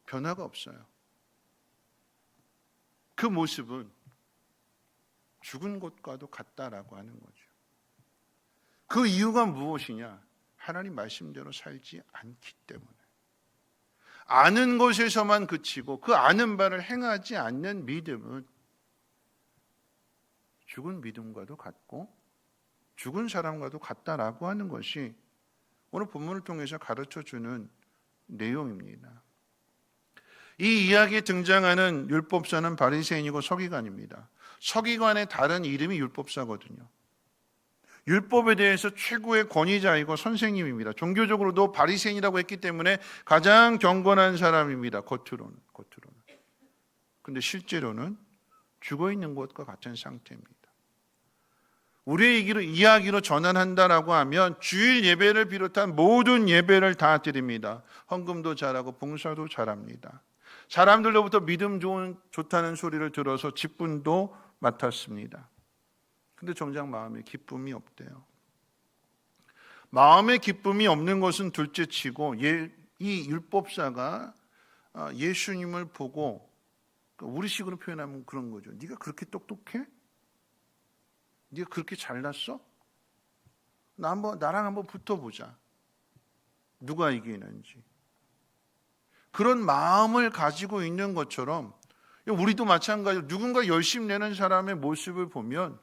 S2: 변화가 없어요. 그 모습은 죽은 것과도 같다라고 하는 거죠. 그 이유가 무엇이냐? 하나님 말씀대로 살지 않기 때문에. 아는 것에서만 그치고 그 아는 바를 행하지 않는 믿음은 죽은 믿음과도 같고 죽은 사람과도 같다라고 하는 것이 오늘 본문을 통해서 가르쳐주는 내용입니다. 이 이야기에 등장하는 율법사는 바리새인이고 서기관입니다. 서기관의 다른 이름이 율법사거든요. 율법에 대해서 최고의 권위자이고 선생님입니다. 종교적으로도 바리새인이라고 했기 때문에 가장 경건한 사람입니다. 겉으로는. 근데 실제로는 죽어있는 것과 같은 상태입니다. 우리의 이야기로 전환한다라고 하면 주일 예배를 비롯한 모든 예배를 다 드립니다. 헌금도 잘하고 봉사도 잘합니다. 사람들로부터 믿음 좋다는 소리를 들어서 직분도 맡았습니다. 근데 정작 마음에 기쁨이 없대요. 마음에 기쁨이 없는 것은 둘째치고 이 율법사가 예수님을 보고, 우리식으로 표현하면 그런 거죠. 네가 그렇게 똑똑해? 네가 그렇게 잘났어? 나랑 한번 붙어보자. 누가 이기는지. 그런 마음을 가지고 있는 것처럼 우리도 마찬가지로 누군가 열심히 내는 사람의 모습을 보면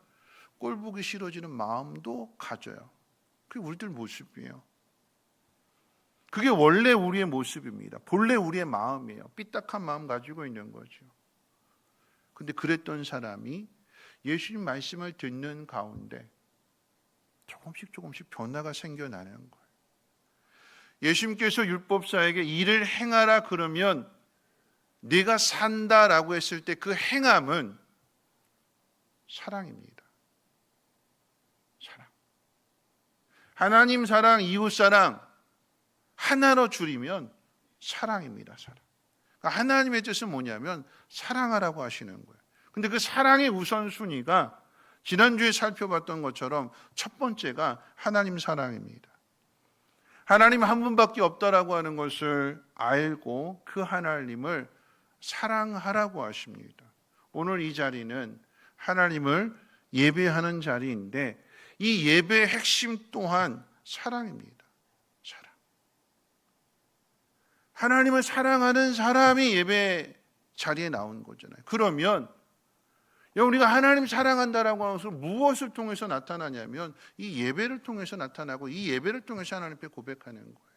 S2: 꼴보기 싫어지는 마음도 가져요. 그게 우리들 모습이에요. 그게 원래 우리의 모습입니다. 본래 우리의 마음이에요. 삐딱한 마음 가지고 있는 거죠. 근데 그랬던 사람이 예수님 말씀을 듣는 가운데 조금씩 변화가 생겨나는 거예요. 예수님께서 율법사에게 일을 행하라 그러면 네가 산다라고 했을 때 그 행함은 사랑입니다. 사랑. 하나님 사랑, 이웃 사랑 하나로 줄이면 사랑입니다. 사랑. 그러니까 하나님의 뜻은 뭐냐면 사랑하라고 하시는 거예요. 근데 그 사랑의 우선순위가 지난주에 살펴봤던 것처럼 첫 번째가 하나님 사랑입니다. 하나님 한 분밖에 없다라고 하는 것을 알고 그 하나님을 사랑하라고 하십니다. 오늘 이 자리는 하나님을 예배하는 자리인데 이 예배의 핵심 또한 사랑입니다. 사랑. 하나님을 사랑하는 사람이 예배 자리에 나온 거잖아요. 그러면 우리가 하나님 사랑한다라고 하는 것은 무엇을 통해서 나타나냐면 이 예배를 통해서 나타나고 이 예배를 통해서 하나님 앞에 고백하는 거예요.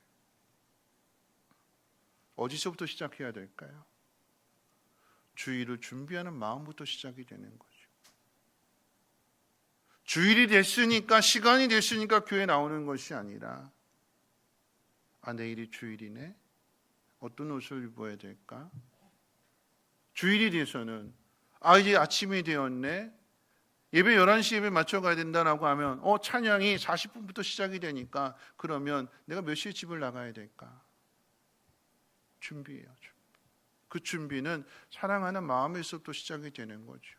S2: 어디서부터 시작해야 될까요? 주일을 준비하는 마음부터 시작이 되는 거죠. 주일이 됐으니까, 시간이 됐으니까 교회 나오는 것이 아니라 내일이 주일이네, 어떤 옷을 입어야 될까? 주일이 돼서는 이제 아침이 되었네, 예배 11시 예배 맞춰 가야 된다라고 하면 찬양이 40분부터 시작이 되니까 그러면 내가 몇 시에 집을 나가야 될까? 준비해요. 그 준비는 사랑하는 마음에서부터 시작이 되는 거죠.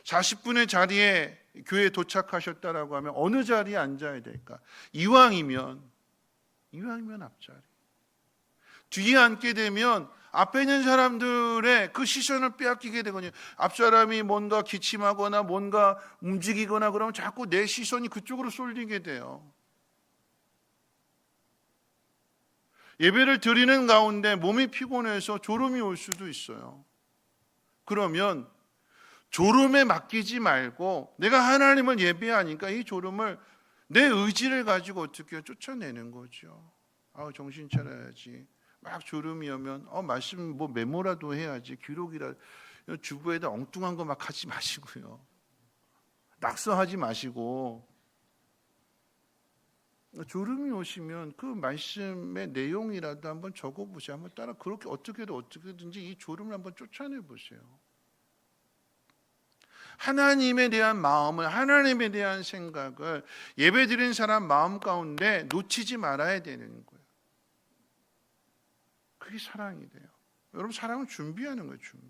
S2: 40분의 자리에 교회에 도착하셨다라고 하면 어느 자리에 앉아야 될까? 이왕이면 앞자리. 뒤에 앉게 되면 앞에 있는 사람들의 그 시선을 빼앗기게 되거든요. 앞사람이 뭔가 기침하거나 뭔가 움직이거나 그러면 자꾸 내 시선이 그쪽으로 쏠리게 돼요. 예배를 드리는 가운데 몸이 피곤해서 졸음이 올 수도 있어요. 그러면 졸음에 맡기지 말고 내가 하나님을 예배하니까 이 졸음을 내 의지를 가지고 어떻게 쫓아내는 거죠. 정신 차려야지. 막 졸음이 오면 말씀 메모라도 해야지. 기록이라. 주부에다 엉뚱한 거 막 하지 마시고요. 낙서하지 마시고. 졸음이 오시면 그 말씀의 내용이라도 한번 적어보세요. 한번 따라 그렇게 어떻게든지 이 졸음을 한번 쫓아내 보세요. 하나님에 대한 마음을, 하나님에 대한 생각을 예배드린 사람 마음 가운데 놓치지 말아야 되는 거예요. 그게 사랑이 돼요. 여러분, 사랑은 준비하는 거예요. 준비.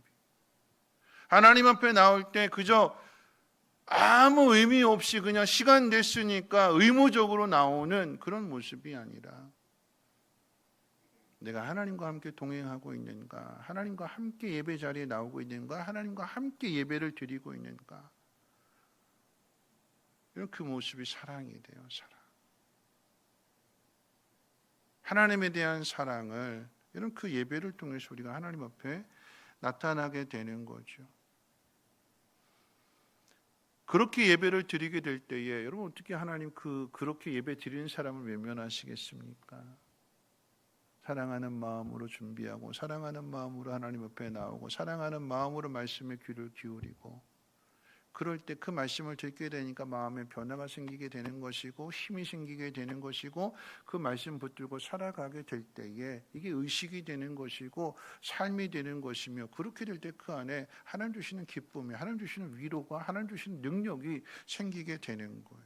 S2: 하나님 앞에 나올 때 그저 아무 의미 없이 그냥 시간 됐으니까 의무적으로 나오는 그런 모습이 아니라 내가 하나님과 함께 동행하고 있는가, 하나님과 함께 예배 자리에 나오고 있는가, 하나님과 함께 예배를 드리고 있는가, 이런 그 모습이 사랑이 돼요. 사랑. 하나님에 대한 사랑을 이런 그 예배를 통해서 우리가 하나님 앞에 나타나게 되는 거죠. 그렇게 예배를 드리게 될 때에 여러분 어떻게 하나님 그렇게 예배 드리는 사람을 외면하시겠습니까? 사랑하는 마음으로 준비하고 사랑하는 마음으로 하나님 앞에 나오고 사랑하는 마음으로 말씀에 귀를 기울이고 그럴 때 그 말씀을 듣게 되니까 마음에 변화가 생기게 되는 것이고 힘이 생기게 되는 것이고 그 말씀 붙들고 살아가게 될 때에 이게 의식이 되는 것이고 삶이 되는 것이며 그렇게 될 때 그 안에 하나님 주시는 기쁨이, 하나님 주시는 위로가, 하나님 주시는 능력이 생기게 되는 거예요.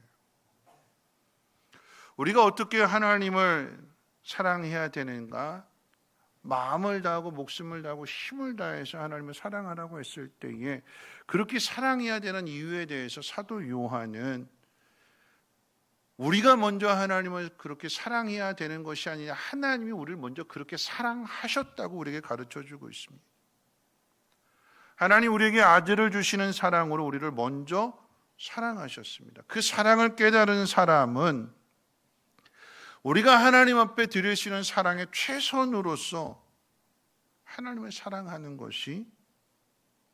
S2: 우리가 어떻게 하나님을 사랑해야 되는가? 마음을 다하고 목숨을 다하고 힘을 다해서 하나님을 사랑하라고 했을 때에 그렇게 사랑해야 되는 이유에 대해서 사도 요한은 우리가 먼저 하나님을 그렇게 사랑해야 되는 것이 아니라 하나님이 우리를 먼저 그렇게 사랑하셨다고 우리에게 가르쳐주고 있습니다. 하나님 우리에게 아들을 주시는 사랑으로 우리를 먼저 사랑하셨습니다. 그 사랑을 깨달은 사람은 우리가 하나님 앞에 드리시는 사랑의 최선으로서 하나님을 사랑하는 것이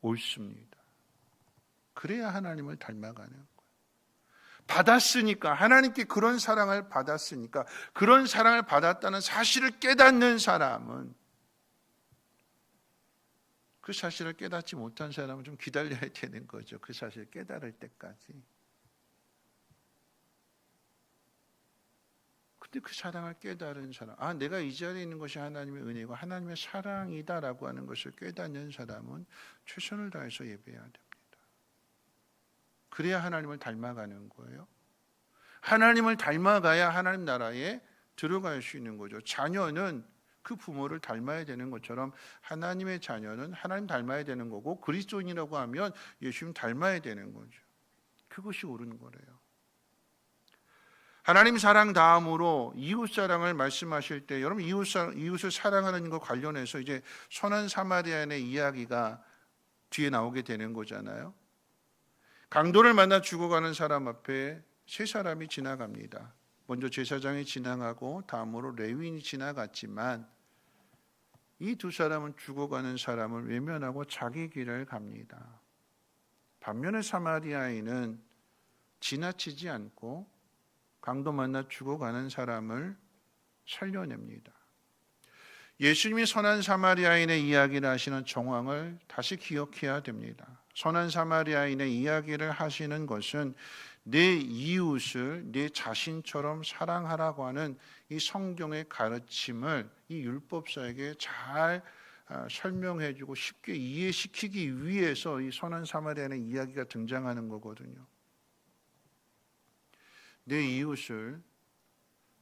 S2: 옳습니다. 그래야 하나님을 닮아가는 거예요. 받았으니까, 하나님께 그런 사랑을 받았으니까, 그런 사랑을 받았다는 사실을 깨닫는 사람은, 그 사실을 깨닫지 못한 사람은 좀 기다려야 되는 거죠. 그 사실을 깨달을 때까지. 근데 그 사랑을 깨달은 사람, 내가 이 자리에 있는 것이 하나님의 은혜고 하나님의 사랑이다라고 하는 것을 깨닫는 사람은 최선을 다해서 예배해야 됩니다. 그래야 하나님을 닮아가는 거예요. 하나님을 닮아가야 하나님 나라에 들어갈 수 있는 거죠. 자녀는 그 부모를 닮아야 되는 것처럼 하나님의 자녀는 하나님 닮아야 되는 거고 그리스도인이라고 하면 예수님 닮아야 되는 거죠. 그것이 옳은 거래요. 하나님 사랑 다음으로 이웃 사랑을 말씀하실 때 여러분 이웃을 사랑하는 것 관련해서 이제 선한 사마리아인의 이야기가 뒤에 나오게 되는 거잖아요. 강도를 만나 죽어가는 사람 앞에 세 사람이 지나갑니다. 먼저 제사장이 지나가고 다음으로 레위인이 지나갔지만 이 두 사람은 죽어가는 사람을 외면하고 자기 길을 갑니다. 반면에 사마리아인은 지나치지 않고 강도 만나 죽어가는 사람을 살려냅니다. 예수님이 선한 사마리아인의 이야기를 하시는 정황을 다시 기억해야 됩니다. 선한 사마리아인의 이야기를 하시는 것은 내 이웃을 내 자신처럼 사랑하라고 하는 이 성경의 가르침을 이 율법사에게 잘 설명해주고 쉽게 이해시키기 위해서 이 선한 사마리아인의 이야기가 등장하는 거거든요. 내 이웃을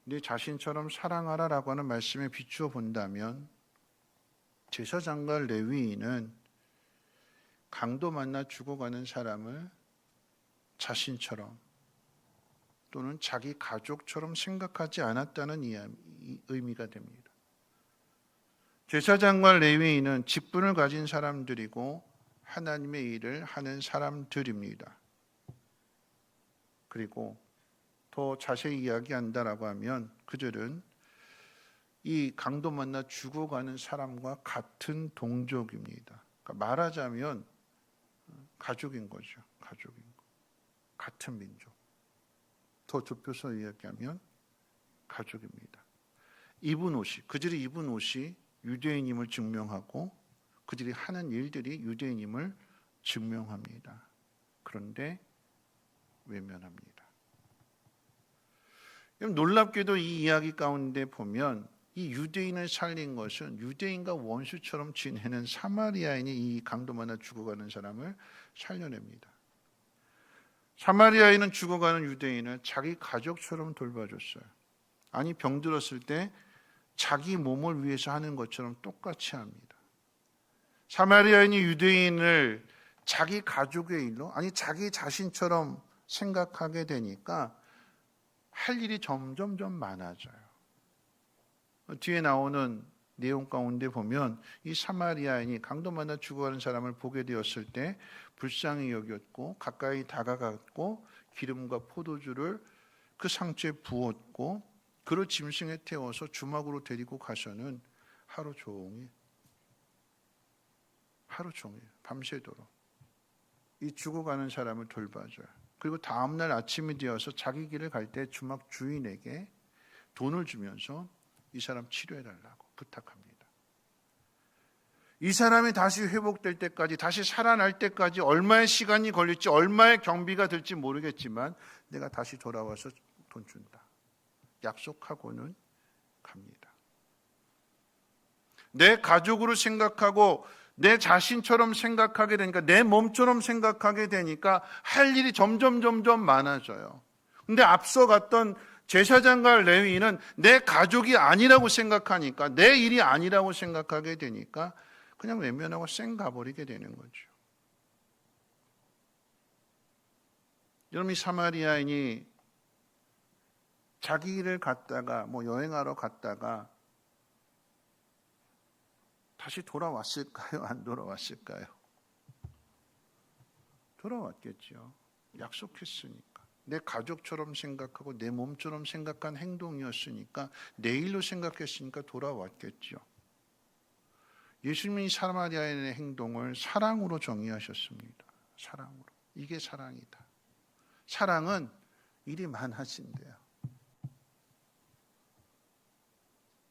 S2: 내 자신처럼 사랑하라라고 하는 말씀에 비추어 본다면 제사장과 레위인은 강도 만나 죽어가는 사람을 자신처럼 또는 자기 가족처럼 생각하지 않았다는 의미가 됩니다. 제사장과 레위인은 직분을 가진 사람들이고 하나님의 일을 하는 사람들입니다. 그리고 더 자세히 이야기한다라고 하면 그들은 이 강도 만나 죽어가는 사람과 같은 동족입니다. 그러니까 말하자면 가족인 거죠. 가족인 거. 같은 민족. 더 좁혀서 이야기하면 가족입니다. 입은 옷이 그들이 입은 옷이 유대인임을 증명하고 그들이 하는 일들이 유대인임을 증명합니다. 그런데 외면합니다. 놀랍게도 이 이야기 가운데 보면 이 유대인을 살린 것은 유대인과 원수처럼 지내는 사마리아인이 이 강도 만나 죽어가는 사람을 살려냅니다. 사마리아인은 죽어가는 유대인을 자기 가족처럼 돌봐줬어요. 아니 병들었을 때 자기 몸을 위해서 하는 것처럼 똑같이 합니다. 사마리아인이 유대인을 자기 가족의 일로 아니 자기 자신처럼 생각하게 되니까 할 일이 점점 많아져요. 뒤에 나오는 내용 가운데 보면 이 사마리아인이 강도 만나 죽어가는 사람을 보게 되었을 때 불쌍히 여겼고 가까이 다가갔고 기름과 포도주를 그 상처에 부었고 그를 짐승에 태워서 주막으로 데리고 가서는 하루 종일 밤새도록 이 죽어가는 사람을 돌봐줘요. 그리고 다음날 아침이 되어서 자기 길을 갈 때 주막 주인에게 돈을 주면서 이 사람 치료해달라고 부탁합니다. 이 사람이 다시 회복될 때까지 다시 살아날 때까지 얼마의 시간이 걸릴지 얼마의 경비가 들지 모르겠지만 내가 다시 돌아와서 돈 준다. 약속하고는 갑니다. 내 가족으로 생각하고 내 자신처럼 생각하게 되니까 내 몸처럼 생각하게 되니까 할 일이 점점 많아져요. 근데 앞서 갔던 제사장과 레위인은 내 가족이 아니라고 생각하니까 내 일이 아니라고 생각하게 되니까 그냥 외면하고 쌩 가버리게 되는 거죠. 여러분 이 사마리아인이 자기 일을 갔다가 여행하러 갔다가 다시 돌아왔을까요? 안 돌아왔을까요? 돌아왔겠죠. 약속했으니까. 내 가족처럼 생각하고 내 몸처럼 생각한 행동이었으니까 내 일로 생각했으니까 돌아왔겠죠. 예수님이 사마리아인의 행동을 사랑으로 정의하셨습니다. 사랑으로. 이게 사랑이다. 사랑은 일이 많아진대요.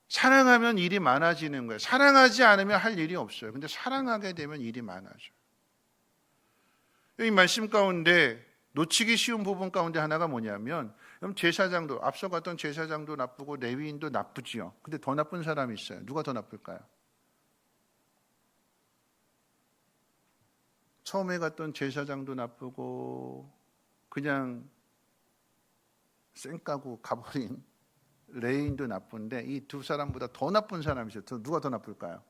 S2: 사랑하면 일이 많아지는 거예요. 사랑하지 않으면 할 일이 없어요. 근데 사랑하게 되면 일이 많아져요. 이 말씀 가운데 놓치기 쉬운 부분 가운데 하나가 뭐냐면 제사장도 앞서 갔던 제사장도 나쁘고 레위인도 나쁘지요. 근데 더 나쁜 사람이 있어요. 누가 더 나쁠까요? 처음에 갔던 제사장도 나쁘고 그냥 쌩까고 가버린 레위인도 나쁜데 이 두 사람보다 더 나쁜 사람이 있어요. 누가 더 나쁠까요?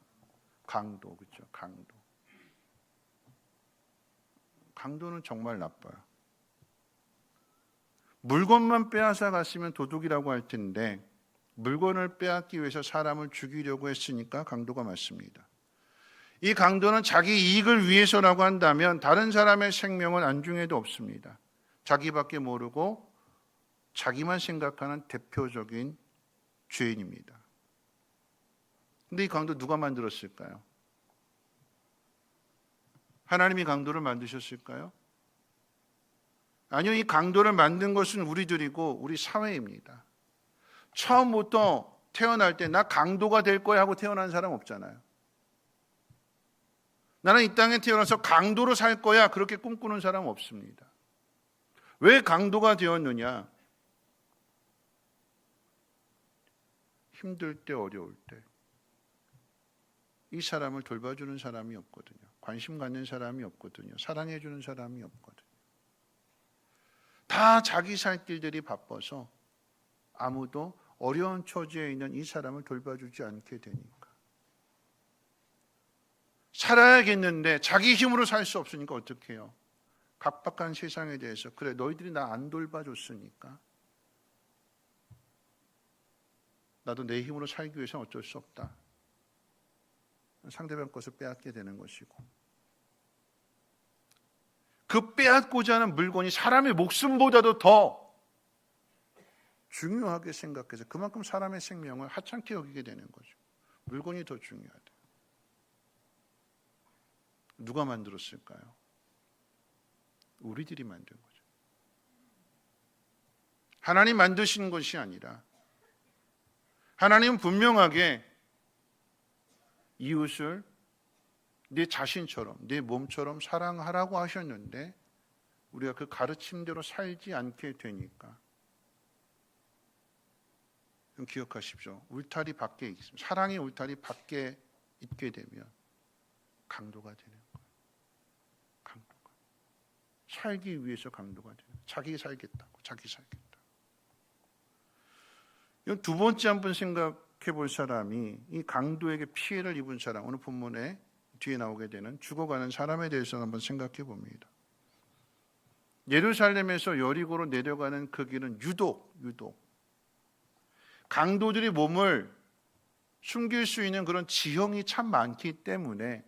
S2: 강도, 그렇죠? 강도는 정말 나빠요. 물건만 빼앗아 갔으면 도둑이라고 할 텐데 물건을 빼앗기 위해서 사람을 죽이려고 했으니까 강도가 맞습니다. 이 강도는 자기 이익을 위해서라고 한다면 다른 사람의 생명은 안중에도 없습니다. 자기밖에 모르고 자기만 생각하는 대표적인 죄인입니다. 근데 이 강도 누가 만들었을까요? 하나님이 강도를 만드셨을까요? 아니요, 이 강도를 만든 것은 우리들이고 우리 사회입니다. 처음부터 태어날 때 나 강도가 될 거야 하고 태어난 사람 없잖아요. 나는 이 땅에 태어나서 강도로 살 거야 그렇게 꿈꾸는 사람 없습니다. 왜 강도가 되었느냐? 힘들 때, 어려울 때 이 사람을 돌봐주는 사람이 없거든요. 관심 갖는 사람이 없거든요. 사랑해주는 사람이 없거든요. 다 자기 살 길들이 바빠서 아무도 어려운 처지에 있는 이 사람을 돌봐주지 않게 되니까. 살아야겠는데 자기 힘으로 살 수 없으니까 어떻게 해요? 각박한 세상에 대해서 그래 너희들이 나 안 돌봐줬으니까 나도 내 힘으로 살기 위해서는 어쩔 수 없다. 상대방 것을 빼앗게 되는 것이고 그 빼앗고자 하는 물건이 사람의 목숨보다도 더 중요하게 생각해서 그만큼 사람의 생명을 하찮게 여기게 되는 거죠. 물건이 더 중요하다. 누가 만들었을까요? 우리들이 만든 거죠. 하나님 만드신 것이 아니라 하나님은 분명하게 이웃을 내 자신처럼 내 몸처럼 사랑하라고 하셨는데 우리가 그 가르침대로 살지 않게 되니까 기억하십시오. 울타리 밖에 있습니다. 사랑의 울타리 밖에 있게 되면 강도가 되는 거예요. 강도가. 살기 위해서 강도가 되는 거예요. 자기 살겠다고. 자기 살겠다. 두 번째 한번 생각해 볼 사람이 이 강도에게 피해를 입은 사람, 오늘 본문에 뒤에 나오게 되는 죽어가는 사람에 대해서 한번 생각해 봅니다. 예루살렘에서 여리고로 내려가는 그 길은 유독 강도들이 몸을 숨길 수 있는 그런 지형이 참 많기 때문에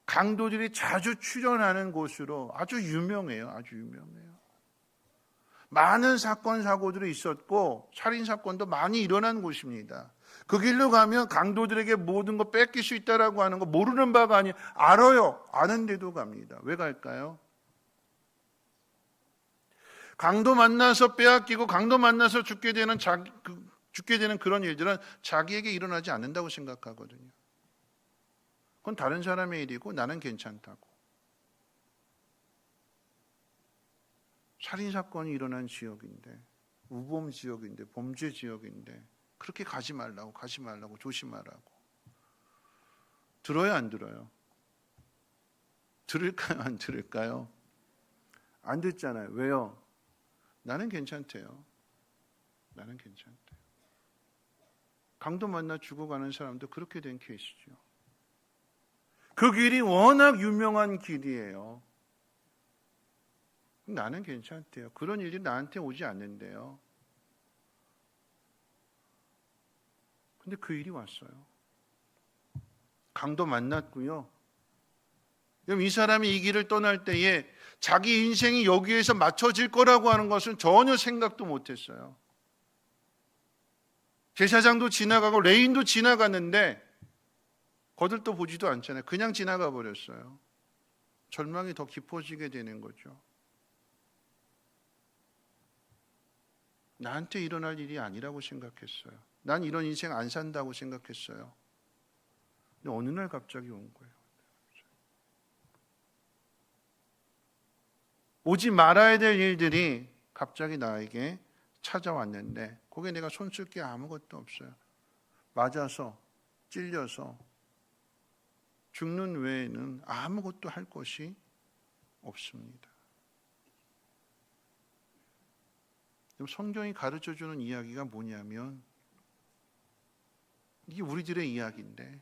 S2: 강도들이 자주 출연하는 곳으로 아주 유명해요. 아주 유명해요. 많은 사건 사고들이 있었고 살인 사건도 많이 일어난 곳입니다. 그 길로 가면 강도들에게 모든 거 뺏길 수 있다라고 하는 거 모르는 바가 아니에요. 알아요. 아는데도 갑니다. 왜 갈까요? 강도 만나서 빼앗기고 강도 만나서 죽게 되는 그런 일들은 자기에게 일어나지 않는다고 생각하거든요. 그건 다른 사람의 일이고 나는 괜찮다고. 살인사건이 일어난 지역인데 우범 지역인데 범죄 지역인데 그렇게 가지 말라고 조심하라고. 들어요 안 들어요? 들을까요 안 들을까요? 안 듣잖아요. 왜요? 나는 괜찮대요. 나는 괜찮대요. 강도 만나 죽어가는 사람도 그렇게 된 케이스죠. 그 길이 워낙 유명한 길이에요. 나는 괜찮대요. 그런 일이 나한테 오지 않는데요. 근데 그 일이 왔어요. 강도 만났고요. 그럼 이 사람이 이 길을 떠날 때에 자기 인생이 여기에서 맞춰질 거라고 하는 것은 전혀 생각도 못했어요. 제사장도 지나가고 레인도 지나갔는데 거들떠 보지도 않잖아요. 그냥 지나가 버렸어요. 절망이 더 깊어지게 되는 거죠. 나한테 일어날 일이 아니라고 생각했어요. 난 이런 인생 안 산다고 생각했어요. 근데 어느 날 갑자기 온 거예요. 오지 말아야 될 일들이 갑자기 나에게 찾아왔는데 거기에 내가 손쓸 게 아무것도 없어요. 맞아서 찔려서 죽는 외에는 아무것도 할 것이 없습니다. 성경이 가르쳐주는 이야기가 뭐냐면 이게 우리들의 이야기인데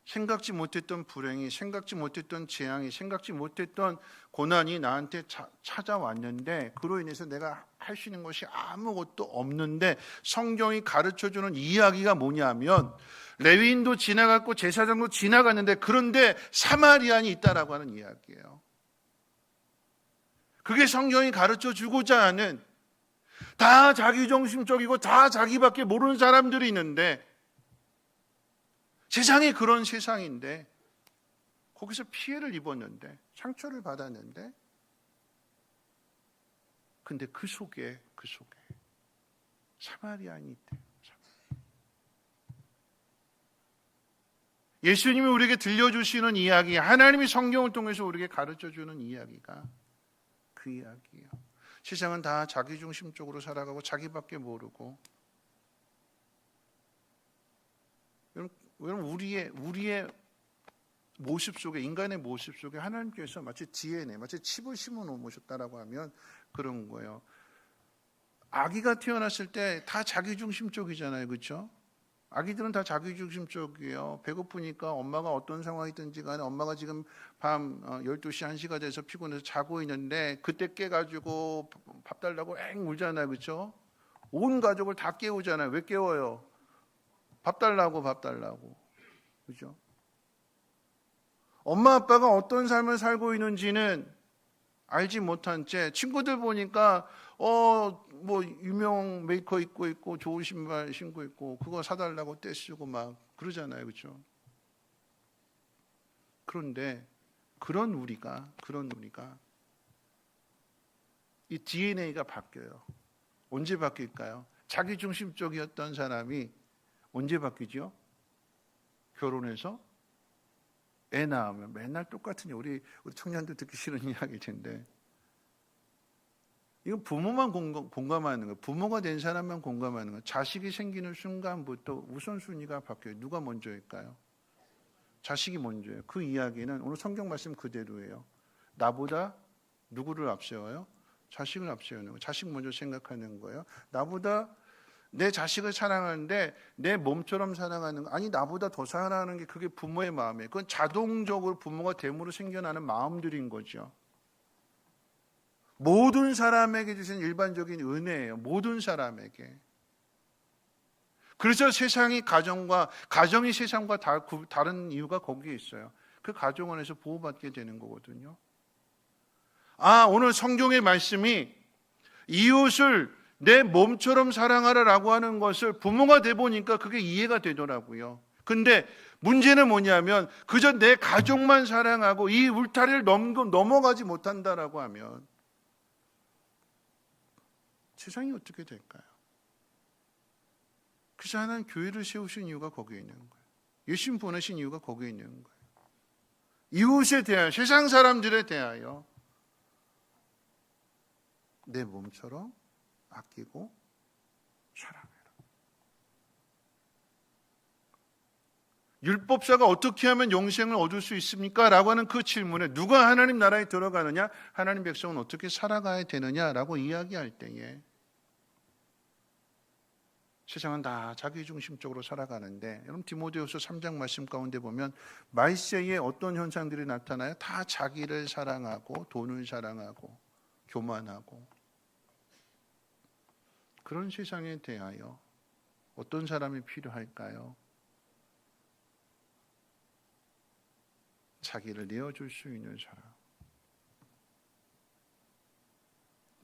S2: 생각지 못했던 불행이, 생각지 못했던 재앙이, 생각지 못했던 고난이 나한테 찾아왔는데 그로 인해서 내가 할 수 있는 것이 아무것도 없는데 성경이 가르쳐주는 이야기가 뭐냐면 레위인도 지나갔고 제사장도 지나갔는데 그런데 사마리안이 있다라고 하는 이야기예요. 그게 성경이 가르쳐주고자 하는, 다 자기중심적이고 다 자기밖에 모르는 사람들이 있는데 세상이 그런 세상인데 거기서 피해를 입었는데 상처를 받았는데 근데 그 속에 사마리아인이 있대요. 예수님이 우리에게 들려주시는 이야기, 하나님이 성경을 통해서 우리에게 가르쳐주는 이야기가 그 이야기예요. 세상은 다 자기중심적으로 살아가고 자기밖에 모르고, 여러분 우리의 모습 속에, 인간의 모습 속에 하나님께서 마치 DNA, 마치 칩을 심어 놓으셨다라고 하면 그런 거예요. 아기가 태어났을 때 다 자기중심적이잖아요, 그렇죠? 아기들은 다 자기중심적이에요. 배고프니까 엄마가 어떤 상황이든지 간에 엄마가 지금 밤 12시, 1시가 돼서 피곤해서 자고 있는데 그때 깨가지고 밥 달라고 앵 울잖아요, 그렇죠? 온 가족을 다 깨우잖아요. 왜 깨워요? 밥 달라고, 그렇죠? 엄마 아빠가 어떤 삶을 살고 있는지는 알지 못한 채 친구들 보니까 뭐 유명 메이커 입고 있고 좋은 신발 신고 있고 그거 사달라고 떼쓰고 막 그러잖아요, 그렇죠? 그런데 그런 우리가 이 DNA가 바뀌어요. 언제 바뀔까요? 자기중심적이었던 사람이 언제 바뀌죠? 결혼해서 애 낳으면 맨날 똑같은 우리 청년들 듣기 싫은 이야기일 텐데 이건 부모만 공감하는 거예요. 부모가 된 사람만 공감하는 거예요. 자식이 생기는 순간부터 우선순위가 바뀌어요. 누가 먼저일까요? 자식이 먼저예요. 그 이야기는 오늘 성경 말씀 그대로예요. 나보다 누구를 앞세워요? 자식을 앞세우는 거예요. 자식 먼저 생각하는 거예요. 나보다 내 자식을 사랑하는데 내 몸처럼 사랑하는 거, 아니 나보다 더 사랑하는 게 그게 부모의 마음이에요. 그건 자동적으로 부모가 됨으로 생겨나는 마음들인 거죠. 모든 사람에게 주신 일반적인 은혜예요. 모든 사람에게. 그래서 세상이 가정이 세상과 다른 이유가 거기에 있어요. 그 가정 안에서 보호받게 되는 거거든요. 오늘 성경의 말씀이 이웃을 내 몸처럼 사랑하라라고 하는 것을 부모가 돼 보니까 그게 이해가 되더라고요. 근데 문제는 뭐냐면 그저 내 가족만 사랑하고 이 울타리를 넘어가지 못한다라고 하면 세상이 어떻게 될까요? 그래서 하나님 교회를 세우신 이유가 거기에 있는 거예요. 예수님 보내신 이유가 거기에 있는 거예요. 이웃에 대하여, 세상 사람들에 대하여 내 몸처럼 아끼고 사랑해라. 율법사가 어떻게 하면 영생을 얻을 수 있습니까? 라고 하는 그 질문에 누가 하나님 나라에 들어가느냐? 하나님 백성은 어떻게 살아가야 되느냐라고 이야기할 때에 세상은 다 자기중심적으로 살아가는데, 여러분 디모데후서 3장 말씀 가운데 보면 말세에 어떤 현상들이 나타나요? 다 자기를 사랑하고 돈을 사랑하고 교만하고, 그런 세상에 대하여 어떤 사람이 필요할까요? 자기를 내어줄 수 있는 사람.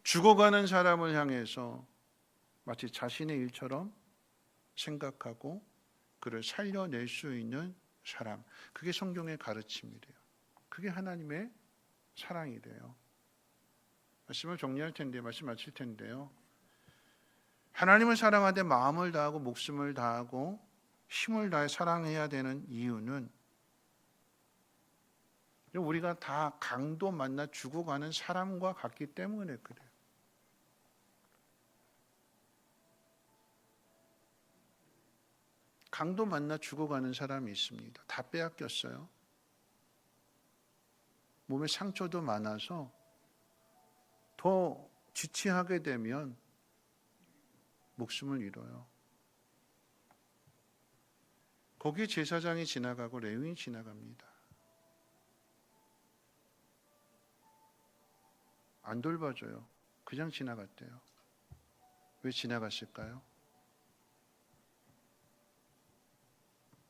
S2: 죽어가는 사람을 향해서 마치 자신의 일처럼 생각하고 그를 살려낼 수 있는 사람. 그게 성경의 가르침이래요. 그게 하나님의 사랑이래요. 말씀을 정리할 텐데, 말씀 마칠 텐데요. 하나님을 사랑하되 마음을 다하고 목숨을 다하고 힘을 다해 사랑해야 되는 이유는 우리가 다 강도 만나 죽어가는 사람과 같기 때문에 그래요. 강도 만나 죽어가는 사람이 있습니다. 다 빼앗겼어요. 몸에 상처도 많아서 더 지체하게 되면 목숨을 잃어요. 거기에 제사장이 지나가고 레위인이 지나갑니다. 안 돌봐줘요. 그냥 지나갔대요. 왜 지나갔을까요?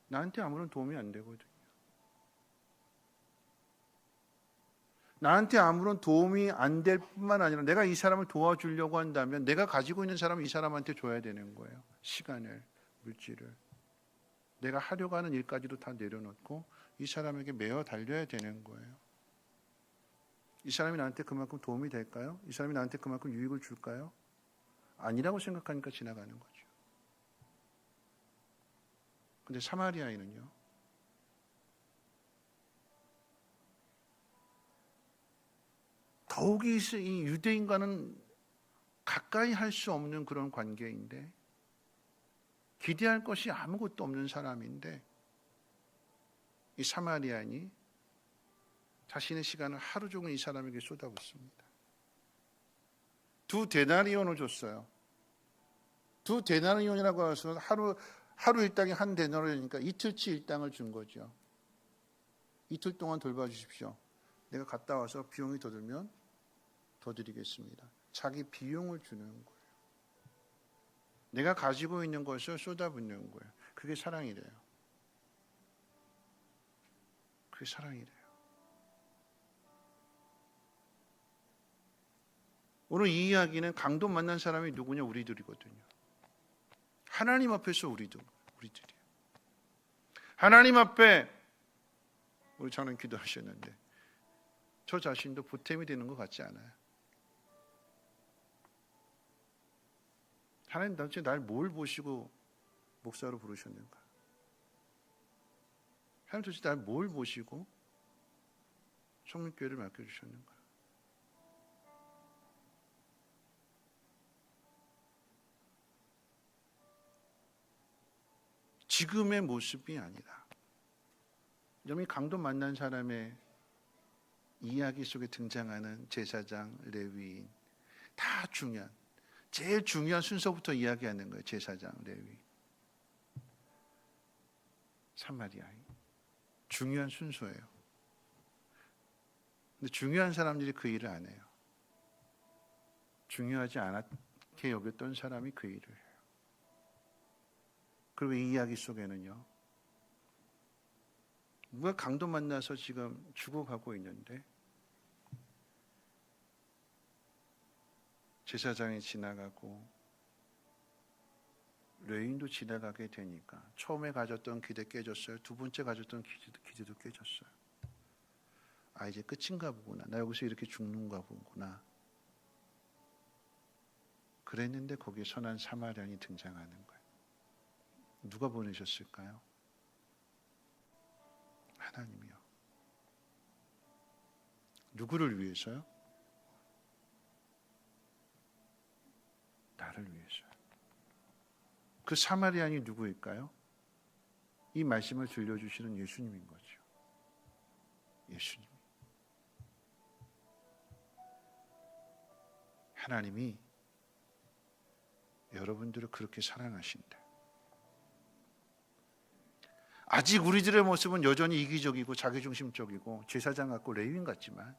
S2: 나한테 아무런 도움이 안 되거든요. 나한테 아무런 도움이 안 될 뿐만 아니라 내가 이 사람을 도와주려고 한다면 내가 가지고 있는 사람을 이 사람한테 줘야 되는 거예요. 시간을, 물질을. 내가 하려고 하는 일까지도 다 내려놓고 이 사람에게 매어 달려야 되는 거예요. 이 사람이 나한테 그만큼 도움이 될까요? 이 사람이 나한테 그만큼 유익을 줄까요? 아니라고 생각하니까 지나가는 거죠. 근데 사마리아인은요, 더욱이 이 유대인과는 가까이 할 수 없는 그런 관계인데, 기대할 것이 아무것도 없는 사람인데, 이 사마리아인이 자신의 시간을 하루 종일 이 사람에게 쏟아붓습니다. 2데나리온을 줬어요. 2데나리온이라고 해서 하루 일당이 1데나리온이니까 이틀치 일당을 준 거죠. 이틀 동안 돌봐주십시오. 내가 갔다 와서 비용이 더 들면 더 드리겠습니다. 자기 비용을 주는 거예요. 내가 가지고 있는 것을 쏟아붓는 거예요. 그게 사랑이래요. 그게 사랑이래요. 오늘 이 이야기는 강도 만난 사람이 누구냐? 우리들이거든요. 하나님 앞에서 우리들이에요. 하나님 앞에 우리 장로님 기도하셨는데 저 자신도 보탬이 되는 것 같지 않아요? 하나님 도대체 날 뭘 보시고 목사로 부르셨는가? 하나님 도대체 날 뭘 보시고 성민교회를 맡겨주셨는가? 지금의 모습이 아니라 여러분이 강도 만난 사람의 이야기 속에 등장하는 제사장, 레위인 다 중요한, 제일 중요한 순서부터 이야기하는 거예요. 제사장, 레위인, 사마리아인. 중요한 순서예요. 근데 중요한 사람들이 그 일을 안 해요. 중요하지 않게 여겼던 사람이 그 일을 해요. 그리고 이 이야기 속에는요, 누가 강도 만나서 지금 죽어가고 있는데 제사장이 지나가고 레위인도 지나가게 되니까 처음에 가졌던 기대 깨졌어요. 두 번째 가졌던 기대도 깨졌어요. 아, 이제 끝인가 보구나. 나 여기서 이렇게 죽는가 보구나. 그랬는데 거기에 선한 사마리아인이 등장하는 거예요. 누가 보내셨을까요? 하나님이요. 누구를 위해서요? 나를 위해서요. 그 사마리아인이 누구일까요? 이 말씀을 들려주시는 예수님인 거죠. 예수님. 하나님이 여러분들을 그렇게 사랑하신다. 아직 우리들의 모습은 여전히 이기적이고 자기중심적이고 제사장 같고 레위인 같지만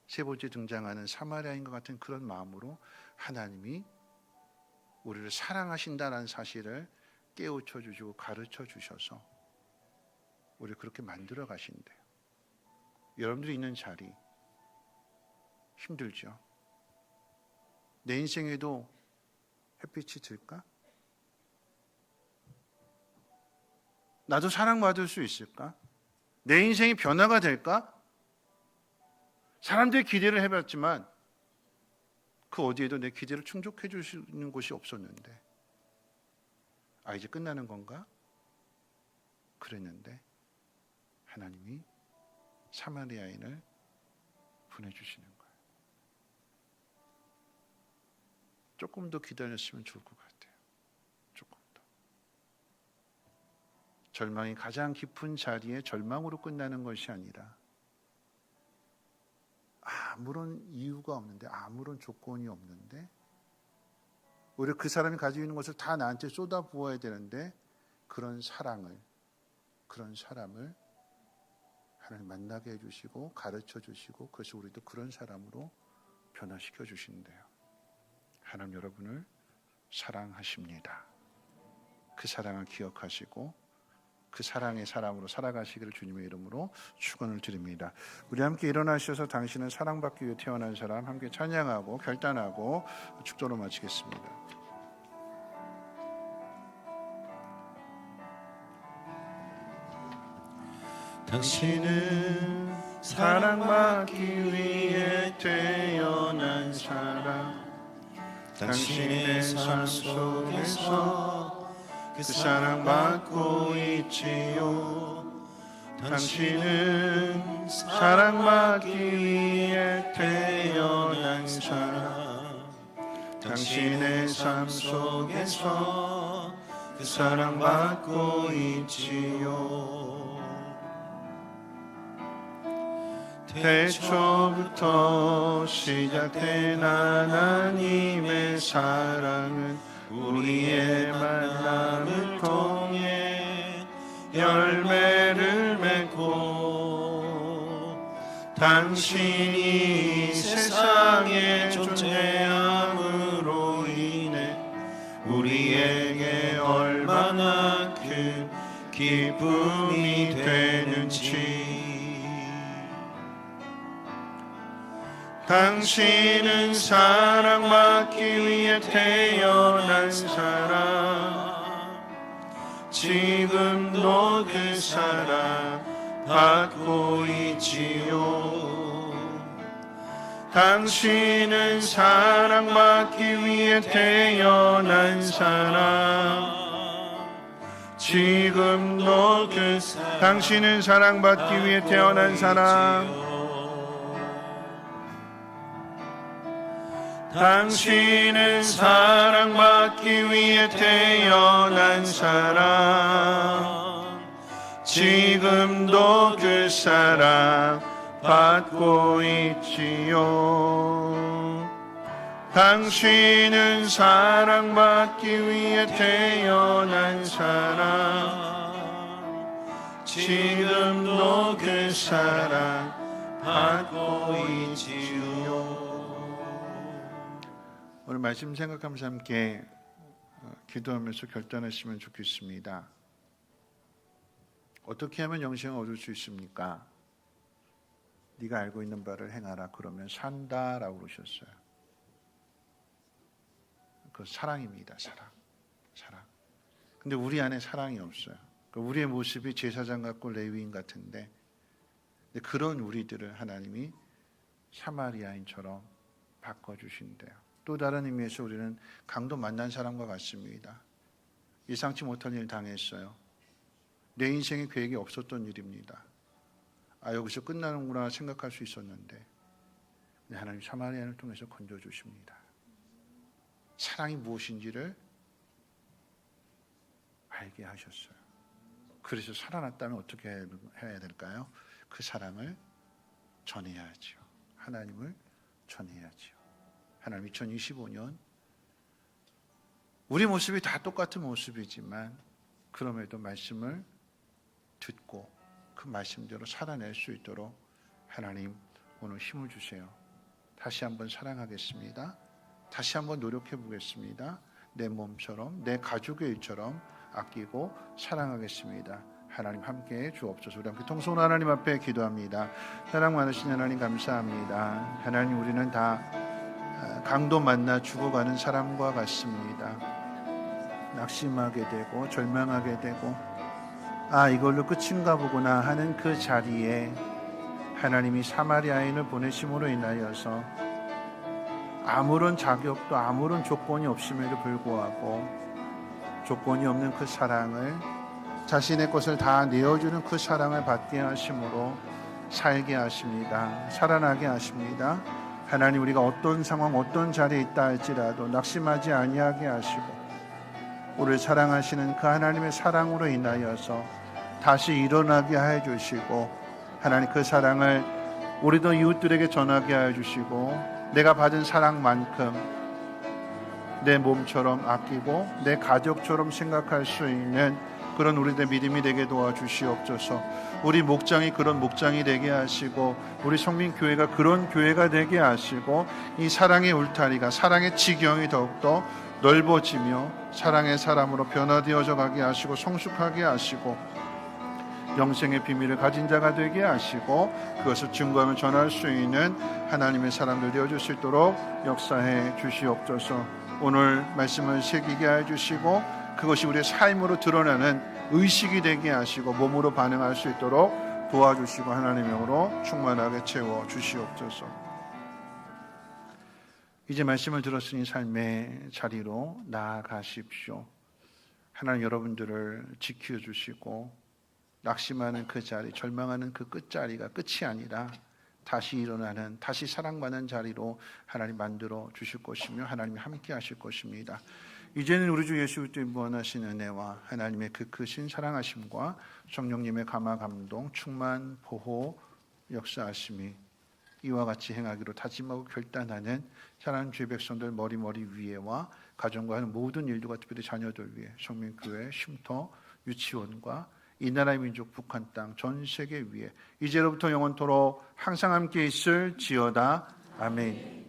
S2: 세 번째 등장하는 사마리아인과 같은 그런 마음으로 하나님이 우리를 사랑하신다는 사실을 깨우쳐 주시고 가르쳐 주셔서 우리를 그렇게 만들어 가신대요. 여러분들이 있는 자리 힘들죠? 내 인생에도 햇빛이 들까? 나도 사랑받을 수 있을까? 내 인생이 변화가 될까? 사람들의 기대를 해봤지만 그 어디에도 내 기대를 충족해 주시는 곳이 없었는데 아, 이제 끝나는 건가? 그랬는데 하나님이 사마리아인을 보내주시는 거예요. 조금 더 기다렸으면 좋을 것 같아요. 조금 더. 절망이 가장 깊은 자리에 절망으로 끝나는 것이 아니라 아무런 이유가 없는데, 아무런 조건이 없는데 오히려 그 사람이 가지고 있는 것을 다 나한테 쏟아 부어야 되는데 그런 사랑을, 그런 사람을 하나님 만나게 해주시고 가르쳐 주시고, 그래서 우리도 그런 사람으로 변화시켜 주신대요. 하나님 여러분을 사랑하십니다. 그 사랑을 기억하시고 그 사랑의 사람으로 살아가시기를 주님의 이름으로 축원을 드립니다. 우리 함께 일어나셔서 당신은 사랑받기 위해 태어난 사람 함께 찬양하고 결단하고 축도로 마치겠습니다. 당신은 사랑받기 위해 태어난 사람, 당신의 삶 속에서 그 사랑받고 있지요. 당신은 사랑받기 위해 태어난 사람, 당신의 삶 속에서 그 사랑받고 있지요. 태초부터 시작된 하나님의 사랑은 우리의 만남을 통해 열매를 맺고, 당신이 세상에 존재함으로 인해 우리에게 얼마나 큰 기쁨이 되는지. 당신은 사랑받기 위해 태어난 사람, 지금도 그 사랑 받고 있지요. 당신은 사랑받기 위해 태어난 사람, 지금도 그 사랑. 당신은 사랑받기 위해 태어난 사람, 당신은 사랑받기 위해 태어난 사람, 지금도 그 사랑 받고 있지요. 당신은 사랑받기 위해 태어난 사람, 지금도 그 사랑 받고 있지요. 오늘 말씀 생각하면서 함께 기도하면서 결단하시면 좋겠습니다. 어떻게 하면 영생을 얻을 수 있습니까? 네가 알고 있는 바를 행하라 그러면 산다라고 그러셨어요. 그 사랑입니다. 사랑. 근데 우리 안에 사랑이 없어요. 우리의 모습이 제사장 같고 레위인 같은데, 그런 우리들을 하나님이 사마리아인처럼 바꿔주신대요. 또 다른 의미에서 우리는 강도 만난 사람과 같습니다. 예상치 못한 일 당했어요. 내 인생에 계획이 없었던 일입니다. 여기서 끝나는구나 생각할 수 있었는데, 하나님 사마리아인을 통해서 건져주십니다. 사랑이 무엇인지를 알게 하셨어요. 그래서 살아났다면 어떻게 해야 될까요? 그 사랑을 전해야지요. 하나님을 전해야지요. 하나님 2025년 우리 모습이 다 똑같은 모습이지만 그럼에도 말씀을 듣고 그 말씀대로 살아낼 수 있도록 하나님 오늘 힘을 주세요. 다시 한번 사랑하겠습니다. 다시 한번 노력해 보겠습니다. 내 몸처럼 내 가족의 일처럼 아끼고 사랑하겠습니다. 하나님 함께해 주옵소서. 우리 함께 통성으로 하나님 앞에 기도합니다. 사랑 많으신 하나님 감사합니다. 하나님 우리는 다 강도 만나 죽어가는 사람과 같습니다. 낙심하게 되고 절망하게 되고 이걸로 끝인가 보구나 하는 그 자리에 하나님이 사마리아인을 보내심으로 인하여서 아무런 자격도 아무런 조건이 없음에도 불구하고 조건이 없는 그 사랑을, 자신의 것을 다 내어주는 그 사랑을 받게 하심으로 살게 하십니다. 살아나게 하십니다. 하나님 우리가 어떤 상황 어떤 자리에 있다 할지라도 낙심하지 아니하게 하시고 우리를 사랑하시는 그 하나님의 사랑으로 인하여서 다시 일어나게 해주시고, 하나님 그 사랑을 우리도 이웃들에게 전하게 해주시고, 내가 받은 사랑만큼 내 몸처럼 아끼고 내 가족처럼 생각할 수 있는 그런 우리들의 믿음이 되게 도와주시옵소서. 우리 목장이 그런 목장이 되게 하시고 우리 성민교회가 그런 교회가 되게 하시고 이 사랑의 울타리가 사랑의 지경이 더욱더 넓어지며 사랑의 사람으로 변화되어져 가게 하시고 성숙하게 하시고 영생의 비밀을 가진 자가 되게 하시고 그것을 증거하며 전할 수 있는 하나님의 사람들 되어줄 수 있도록 역사해 주시옵소서. 오늘 말씀을 새기게 해 주시고 그것이 우리의 삶으로 드러나는 의식이 되게 하시고 몸으로 반응할 수 있도록 도와주시고 하나님의 영으로 충만하게 채워 주시옵소서. 이제 말씀을 들었으니 삶의 자리로 나아가십시오. 하나님 여러분들을 지켜주시고 낙심하는 그 자리, 절망하는 그 끝자리가 끝이 아니라 다시 일어나는, 다시 사랑받는 자리로 하나님 만들어 주실 것이며 하나님이 함께 하실 것입니다. 이제는 우리 주 예수 그리스도의 무한하신 은혜와 하나님의 그 크신 사랑하심과 성령님의 감화 감동, 충만, 보호, 역사하심이 이와 같이 행하기로 다짐하고 결단하는 사랑하는 주의 백성들 머리 위에와 가정과 하는 모든 일들과 특별히 자녀들 위해 성민교회, 쉼터, 유치원과 이 나라의 민족 북한 땅 전 세계 위에 이제로부터 영원토록 항상 함께 있을 지어다. 아멘.